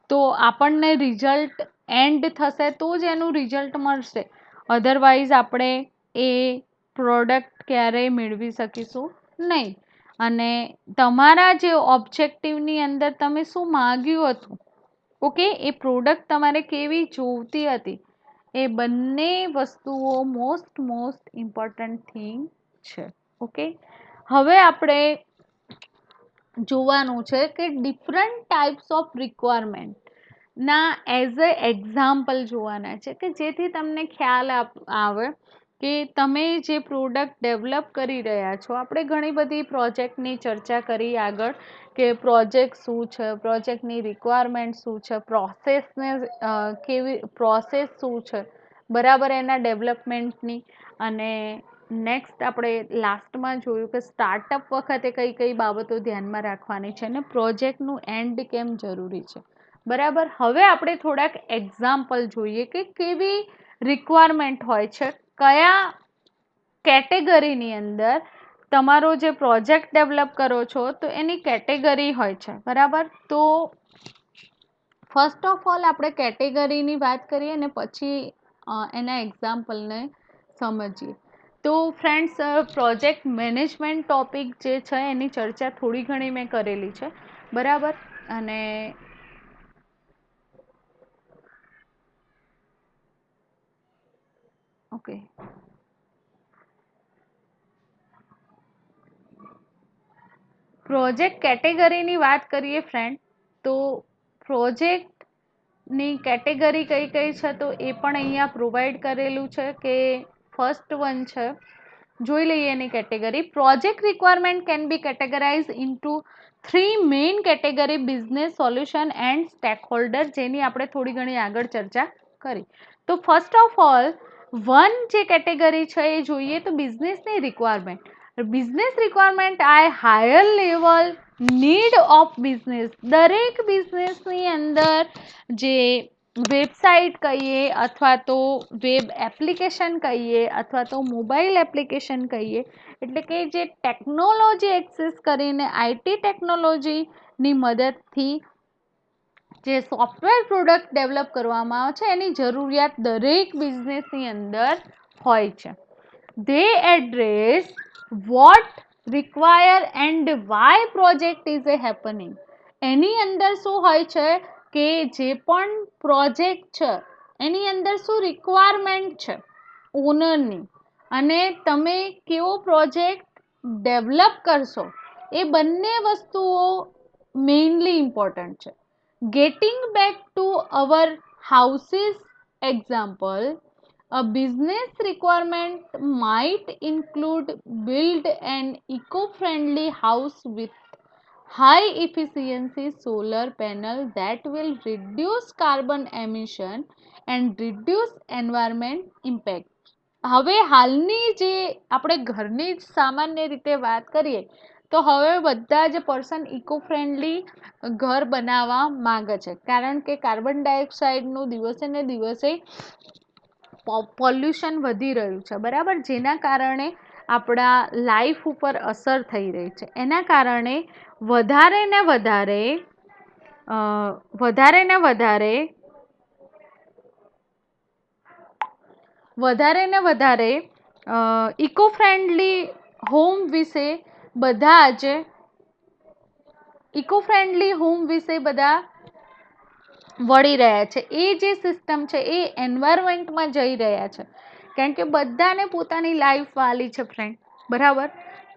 તો આપણને રિઝલ્ટ એન્ડ થશે તો જ એનું રિઝલ્ટ મળશે, અધરવાઇઝ આપણે એ પ્રોડક્ટ ક્યારેય મેળવી શકીશું નહીં. અને તમારા જે ઓબ્જેક્ટિવની અંદર તમે શું માગ્યું હતું, ઓકે, એ પ્રોડક્ટ તમારે કેવી જોઈતી હતી, એ બંને વસ્તુઓ મોસ્ટ ઇમ્પોર્ટન્ટ થિંગ છે. ઓકે, હવે આપણે જોવાનું છે કે ડિફરન્ટ ટાઈપ્સ ઓફ રિક્વાયરમેન્ટ ના એઝ અ એક્ઝામ્પલ જોવાના છે કે જેથી તમને ખ્યાલ આવે કે તમે જે પ્રોડક્ટ ડેવલપ કરી રહ્યા છો. આપણે ઘણી બધી પ્રોજેક્ટની ચર્ચા કરી આગળ કે પ્રોજેક્ટ શું છે, પ્રોજેક્ટની રિક્વાયરમેન્ટ શું છે, પ્રોસેસને કેવી પ્રોસેસ શું છે, બરાબર, એના ડેવલપમેન્ટની. અને નેક્સ્ટ આપણે લાસ્ટમાં જોયું કે સ્ટાર્ટઅપ વખતે કઈ કઈ બાબતો ધ્યાનમાં રાખવાની છે, અને પ્રોજેક્ટનું એન્ડ કેમ જરૂરી છે, બરાબર. હવે આપણે થોડાક એક્ઝામ્પલ જોઈએ કે કેવી રિક્વાયરમેન્ટ હોય છે, કયા કેટેગરીની અંદર તમારો જે પ્રોજેક્ટ ડેવલપ કરો છો તો એની કેટેગરી હોય છે, બરાબર. તો ફર્સ્ટ ઓફ ઓલ આપણે કેટેગરીની વાત કરીએ ને પછી એના એક્ઝામ્પલને સમજીએ. તો ફ્રેન્ડ્સ, પ્રોજેક્ટ મેનેજમેન્ટ ટોપિક જે છે એની ચર્ચા થોડી ઘણી મેં કરેલી છે, બરાબર. અને ઓકે, પ્રોજેક્ટ કેટેગરીની વાત કરીએ ફ્રેન્ડ, તો પ્રોજેક્ટની કેટેગરી કઈ કઈ છે તો એ પણ અહીંયા પ્રોવાઈડ કરેલું છે કે ફર્સ્ટ વન છે, જોઈ લઈએ એની category. Project requirement can be categorize into 3 main category: business, solution and stakeholder, જેની આપણે થોડી ઘણી આગળ ચર્ચા કરી. તો ફર્સ્ટ ઓફ ઓલ વન જે કેટેગરી છે એ જોઈએ તો બિઝનેસની રિક્વાયરમેન્ટ. બિઝનેસ રિક્વાયરમેન્ટ આ higher level need of business. દરેક બિઝનેસની અંદર જે વેબસાઇટ કહીએ અથવા તો વેબ એપ્લિકેશન કહીએ અથવા તો મોબાઈલ એપ્લિકેશન કહીએ, એટલે કે જે ટેકનોલોજી એક્સેસ કરીને આઈટી ટેકનોલોજીની મદદથી જે સોફ્ટવેર પ્રોડક્ટ ડેવલપ કરવામાં આવે છે એની જરૂરિયાત દરેક બિઝનેસની અંદર હોય છે. They address what require and why project is a happening. એની અંદર શું હોય છે કે જે પણ પ્રોજેક્ટ છે એની અંદર શું રિક્વાયરમેન્ટ છે ઓનરની, અને તમે કેવો પ્રોજેક્ટ ડેવલપ કરશો એ બંને વસ્તુઓ મેઇનલી ઇમ્પોર્ટન્ટ છે. Getting back to our houses example, a business requirement might include build an eco-friendly house with high efficiency solar panel that will reduce carbon emission and reduce environment impact. હવે હાલની જે આપણે ઘરની જ સામાન્ય રીતે વાત કરીએ તો હવે બધા જ પર્સન ઇકો ફ્રેન્ડલી ઘર બનાવવા માંગે છે, કારણ કે કાર્બન ડાયોક્સાઇડનું દિવસે ને દિવસે પોલ્યુશન વધી રહ્યું છે, બરાબર, જેના કારણે આપણા લાઈફ ઉપર અસર થઈ રહી છે. એના કારણે વધારે ને વધારે ઇકો ફ્રેન્ડલી હોમ વિશે બધા જ બધા વળી રહ્યા છે. એ જે સિસ્ટમ છે એ એન્વાયરમેન્ટમાં જઈ રહ્યા છે, કારણ કે બધાને પોતાની લાઈફ વાલી છે ફ્રેન્ડ, બરાબર.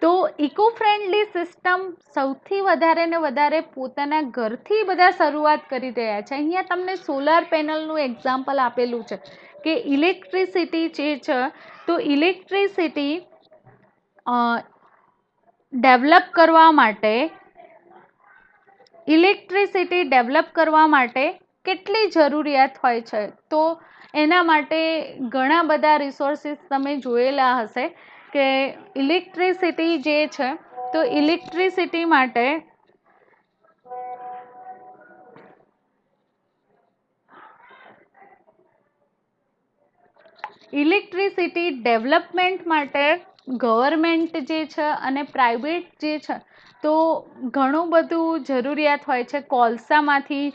તો ઇકો ફ્રેન્ડલી સિસ્ટમ સૌથી વધારે ને વધારે પોતાના ઘરથી બધા શરૂઆત કરી રહ્યા છે. અહીંયા તમને સોલાર પેનલનું એક્ઝામ્પલ આપેલું છે કે ઇલેક્ટ્રિસિટી જે છે તો ઇલેક્ટ્રિસિટી ડેવલપ કરવા માટે કેટલી જરૂરિયાત હોય છે, તો એના માટે ઘણા બધા રિસોર્સિસ તમે જોયેલા હશે કે ઇલેક્ટ્રિસિટી જે છે તો ઇલેક્ટ્રિસિટી માટે ઇલેક્ટ્રિસિટી ડેવલપમેન્ટ માટે ગવર્મેન્ટ જે છે અને પ્રાઇવેટ જે છે તો ઘણું બધું જરૂરિયાત હોય છે. કોલસામાંથી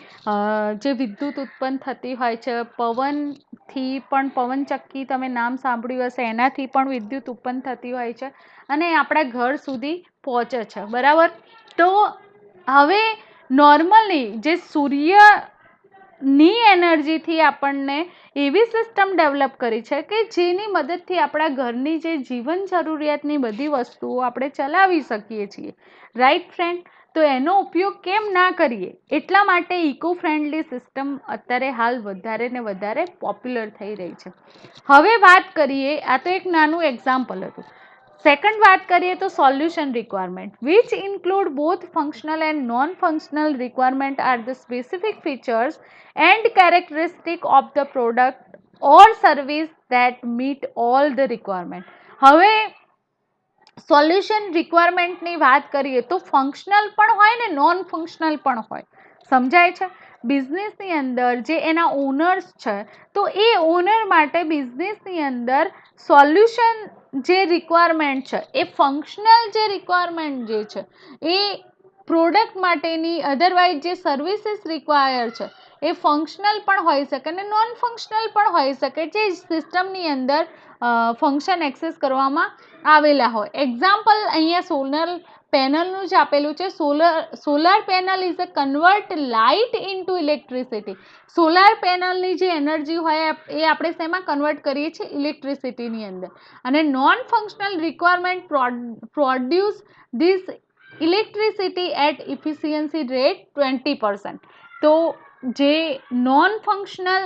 જે વિદ્યુત ઉત્પન્ન થતી હોય છે, પવનથી પણ, પવનચક્કી તમે નામ સાંભળ્યું હશે, એનાથી પણ વિદ્યુત ઉત્પન્ન થતી હોય છે અને આપણા ઘર સુધી પહોંચે છે. બરાબર. તો હવે નોર્મલી જે સૂર્યની એનર્જીથી આપણને એવી સિસ્ટમ ડેવલપ કરી છે કે જેની મદદથી આપણા ઘરની જે જીવન જરૂરિયાતની બધી વસ્તુઓ આપણે ચલાવી શકીએ છીએ. Right friend? તો એનો ઉપયોગ કેમ ના કરીએ? એટલા માટે ઇકો ફ્રેન્ડલી સિસ્ટમ અત્યારે હાલ વધારે ને વધારે પોપ્યુલર થઈ રહી છે. હવે વાત કરીએ, આ તો એક નાનું એક્ઝામ્પલ હતું. સેકન્ડ વાત કરીએ તો solution requirement, which include both functional and non functional requirement are the specific features and characteristic of the product or service that meet all the requirement. હવે સોલ્યુશન રિક્વાયરમેન્ટની વાત કરીએ તો ફંક્શનલ પણ હોય ને નોન ફંક્શનલ પણ હોય. સમજાય છે? બિઝનેસની અંદર જે એના ઓનર્સ છે તો એ ઓનર માટે બિઝનેસની અંદર સોલ્યુશન જે રિક્વાયરમેન્ટ છે એ ફંક્શનલ જે રિક્વાયરમેન્ટ જે છે એ પ્રોડક્ટ માટેની, અધરવાઇઝ જે સર્વિસીસ રિક્વાયર છે એ ફંક્શનલ પણ હોઈ શકે અને નોન ફંક્શનલ પણ હોઈ શકે, જે સિસ્ટમની અંદર ફંક્શન એક્સેસ કરવામાં આવેલા હોય. એક્ઝામ્પલ અહીંયા સોલર પેનલનું જ આપેલું છે. Solar panel is a convert light into electricity. Solar પેનલની જે એનર્જી હોય એ આપણે શેમાં કન્વર્ટ કરીએ છીએ? ઇલેક્ટ્રિસિટીની અંદર. અને non functional requirement produce this electricity at efficiency rate 20%. તો જે નોન ફંક્શનલ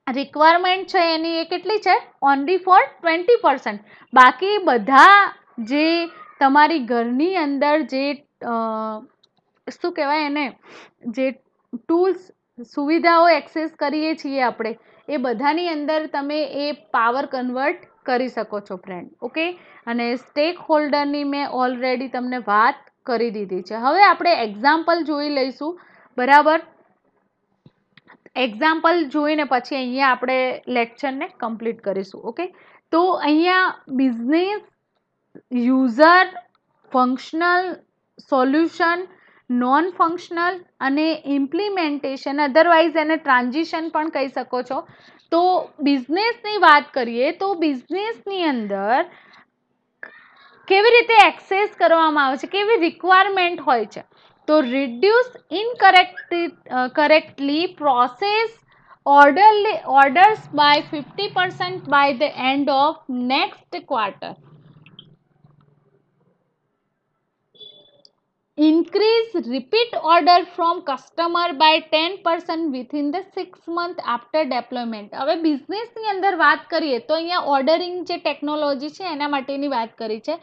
રિક્વાયરમેન્ટ છે એની એ કેટલી છે? Only for 20%. બાકી બધા જે તમારી ઘરની અંદર જે શું કહેવાય એને, જે ટૂલ્સ સુવિધાઓ એક્સેસ કરીએ છીએ આપણે, એ બધાની અંદર તમે એ પાવર કન્વર્ટ કરી શકો છો ફ્રેન્ડ. ઓકે. અને સ્ટેક હોલ્ડરની મેં ઓલરેડી તમને વાત કરી દીધી છે. હવે આપણે એક્ઝામ્પલ જોઈ લઈશું. બરાબર. એક્ઝામ્પલ જોઈને પછી અહીંયા આપણે લેક્ચરને કમ્પ્લીટ કરીશું. ઓકે. તો અહીંયા business, user, functional, solution, non functional અને ઇમ્પ્લિમેન્ટેશન, અધરવાઇઝ એને ટ્રાન્ઝિશન પણ કહી શકો છો. તો બિઝનેસની વાત કરીએ તો બિઝનેસની અંદર કેવી રીતે એક્સેસ કરવામાં આવે છે, કેવી રિક્વાયરમેન્ટ હોય છે, તો reduce incorrectly process orders by 50% by the end of next quarter. Increase repeat order from customer by 10% within the 6 month after deployment. હવે બિઝનેસની અંદર વાત કરીએ તો અહીંયા ઓર્ડરિંગ જે ટેકનોલોજી છે એના માટેની વાત કરી છે.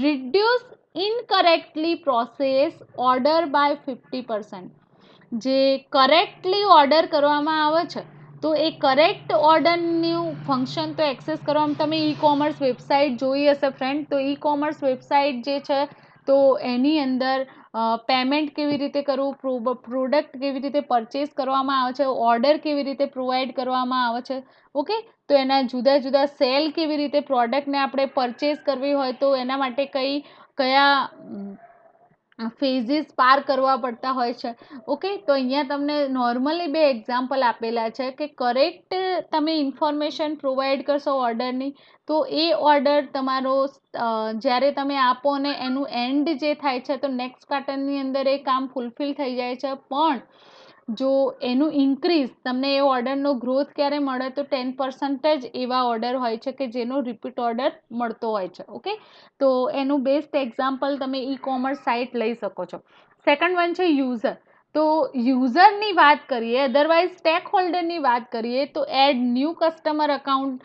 Reduce incorrectly process order by 50%. જે કરેક્ટલી ઓર્ડર કરવામાં આવે છે તો એ કરેક્ટ ઓર્ડરનું ફંક્શન તો એક્સેસ કરવામાં, તમે ઈ કોમર્સ વેબસાઇટ જોઈ હશે ફ્રેન્ડ, તો ઈ કોમર્સ વેબસાઇટ જે છે તો એની અંદર પેમેન્ટ કેવી રીતે કરવું, પ્રોડક્ટ કેવી રીતે પરચેસ કરવામાં આવે છે, ઓર્ડર કેવી રીતે પ્રોવાઈડ કરવામાં આવે છે. ઓકે. તો એના જુદા જુદા સેલ કેવી રીતે, પ્રોડક્ટને આપણે પરચેસ કરવી હોય તો એના માટે કયા ફેઝિસ પાર કરવા પડતા હોય છે. ઓકે. તો અહીંયા તમને નોર્મલી બે એક્ઝામ્પલ આપેલા છે કે કરેક્ટ તમે ઇન્ફોર્મેશન પ્રોવાઈડ કરશો ઓર્ડરની તો એ ઓર્ડર તમારો જ્યારે તમે આપો ને એનું એન્ડ જે થાય છે તો નેક્સ્ટ ક્વાર્ટરની અંદર એ કામ ફૂલફિલ થઈ જાય છે. પણ જો એનું ઇન્ક્રીઝ તમને એ ઓર્ડરનો ગ્રોથ ક્યારે મળે તો 10% જ એવા ઓર્ડર હોય છે કે જેનો રિપીટ ઓર્ડર મળતો હોય છે. ઓકે, તો એનું બેસ્ટ એક્ઝામ્પલ તમે ઈ કોમર્સ સાઇટ લઈ શકો છો. સેકન્ડ વન છે યુઝર. તો યુઝરની વાત કરીએ, અદરવાઇઝ સ્ટેક હોલ્ડરની વાત કરીએ તો એડ ન્યૂ કસ્ટમર અકાઉન્ટ.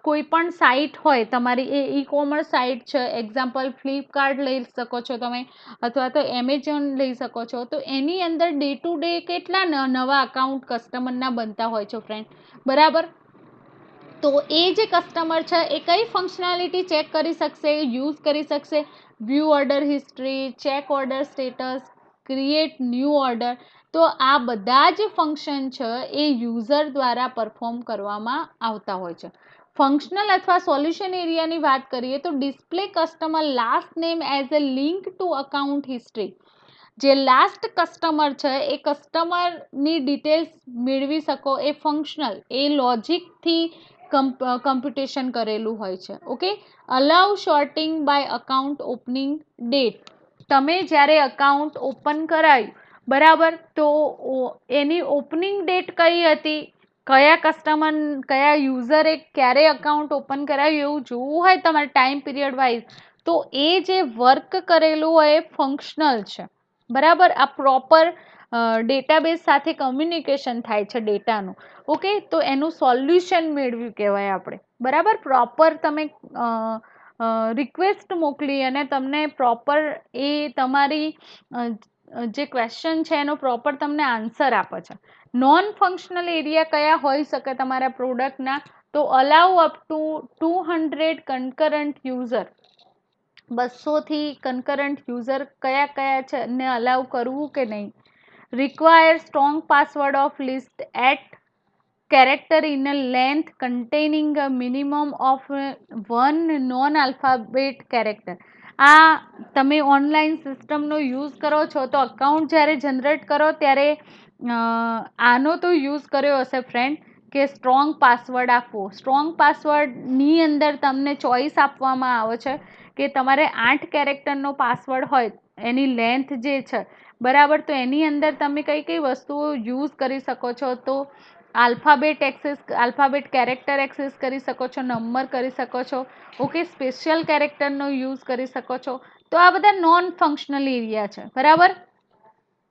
કોઈ પણ સાઇટ હોય તમારી, એ ઈ કોમર્સ સાઇટ છે, એક્ઝામ્પલ ફ્લિપકાર્ટ લઈ શકો છો તમે, અથવા તો એમેઝોન લઈ શકો છો. તો એની અંદર ડે ટુ ડે કેટલા નવા અકાઉન્ટ કસ્ટમરના બનતા હોય છે ફ્રેન્ડ, બરાબર. તો એ જે કસ્ટમર છે એ કઈ ફંક્શનાલિટી ચેક કરી શકશે, યુઝ કરી શકશે? View order history, check order status, create new order. તો આ બધા જ ફંક્શન છે એ યુઝર દ્વારા પરફોર્મ કરવામાં આવતા હોય છે. ફંક્શનલ અથવા સોલ્યુશન એરિયાની વાત કરીએ તો display customer last name as a link to account history. જે લાસ્ટ કસ્ટમર છે એ કસ્ટમરની ડિટેલ્સ મેળવી શકો, એ ફંક્શનલ, એ લોજિકથી કમ્પ્યુટેશન કરેલું હોય છે. Okay, allow sorting by account opening date. તમે જ્યારે અકાઉન્ટ ઓપન કરાયું, બરાબર, તો એની ઓપનિંગ ડેટ કઈ હતી, કયા કસ્ટમર, કયા યુઝરે ક્યારે અકાઉન્ટ ઓપન કરાવ્યું, એવું જોવું હોય તમારે ટાઈમ પીરિયડ વાઇઝ, તો એ જે વર્ક કરેલું હોય એ ફંક્શનલ છે, બરાબર. આ પ્રોપર ડેટાબેઝ સાથે કમ્યુનિકેશન થાય છે ડેટાનું. ઓકે, તો એનું સોલ્યુશન મેળવ્યું કહેવાય આપણે, બરાબર. પ્રોપર તમે રિક્વેસ્ટ મોકલી અને તમને પ્રોપર એ તમારી જે ક્વેશ્ચન છે એનો પ્રોપર તમને આન્સર આપે છે. નોન ફંક્શનલ એરિયા કયા હોઈ શકે તમારા પ્રોડક્ટના? તો allow up to 200 concurrent user. 200થી કન્કરન્ટ યુઝર કયા કયા છે ને અલાઉ કરવું કે નહીં? Require strong password of least eight character in a length containing a minimum of one non-alphabet character. આ તમે ઓનલાઈન સિસ્ટમનો યુઝ કરો છો તો અકાઉન્ટ જ્યારે જનરેટ કરો ત્યારે આનો તો યુઝ કર્યો હશે ફ્રેન્ડ, કે સ્ટ્રોંગ પાસવર્ડ આપવો. સ્ટ્રોંગ પાસવર્ડની અંદર તમને ચોઈસ આપવામાં આવે છે કે તમારે 8 કેરેક્ટરનો પાસવર્ડ હોય, એની લેન્થ જે છે, બરાબર. તો એની અંદર તમે કઈ કઈ વસ્તુઓ યુઝ કરી શકો છો? તો આલ્ફાબેટ કેરેક્ટર એક્સેસ કરી શકો છો, નંબર કરી શકો છો, ઓકે, સ્પેશિયલ કેરેક્ટરનો યુઝ કરી શકો છો. તો આ બધા નોન ફંક્શનલ એરિયા છે, બરાબર.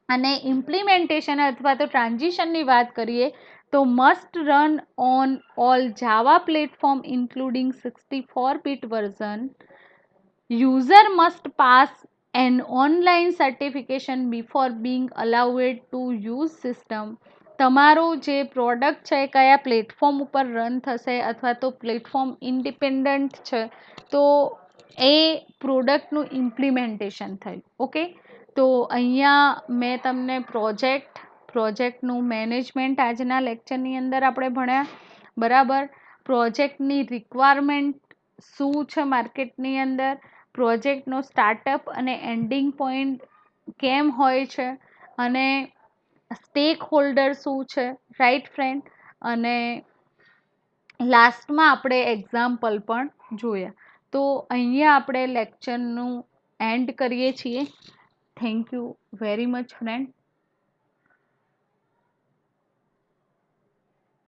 અને ઇમ્પ્લિમેન્ટેશન અથવા તો ટ્રાન્ઝિશનની વાત કરીએ તો must run on all Java platform including 64-bit version. User must pass an online certification before being allowed to use system. તમારું જે પ્રોડક્ટ છે એ કયા પ્લેટફોર્મ ઉપર રન થશે, અથવા તો પ્લેટફોર્મ ઇન્ડિપેન્ડન્ટ છે, તો એ પ્રોડક્ટનું ઇમ્પ્લિમેન્ટેશન થયું. ઓકે, તો અહીંયા મેં તમને પ્રોજેક્ટનું મેનેજમેન્ટ આજના લેક્ચરની અંદર આપણે ભણ્યા, બરાબર. પ્રોજેક્ટની રિક્વાયરમેન્ટ શું છે માર્કેટની અંદર, પ્રોજેક્ટનો સ્ટાર્ટઅપ અને એન્ડિંગ પોઈન્ટ કેમ હોય છે, અને સ્ટેક હોલ્ડર શું છે, રાઈટ ફ્રેન્ડ. અને લાસ્ટમાં આપણે એક્ઝામ્પલ પણ જોયા. તો અહીંયા આપણે લેક્ચરનું એન્ડ કરીએ છીએ. Thank you very much friend.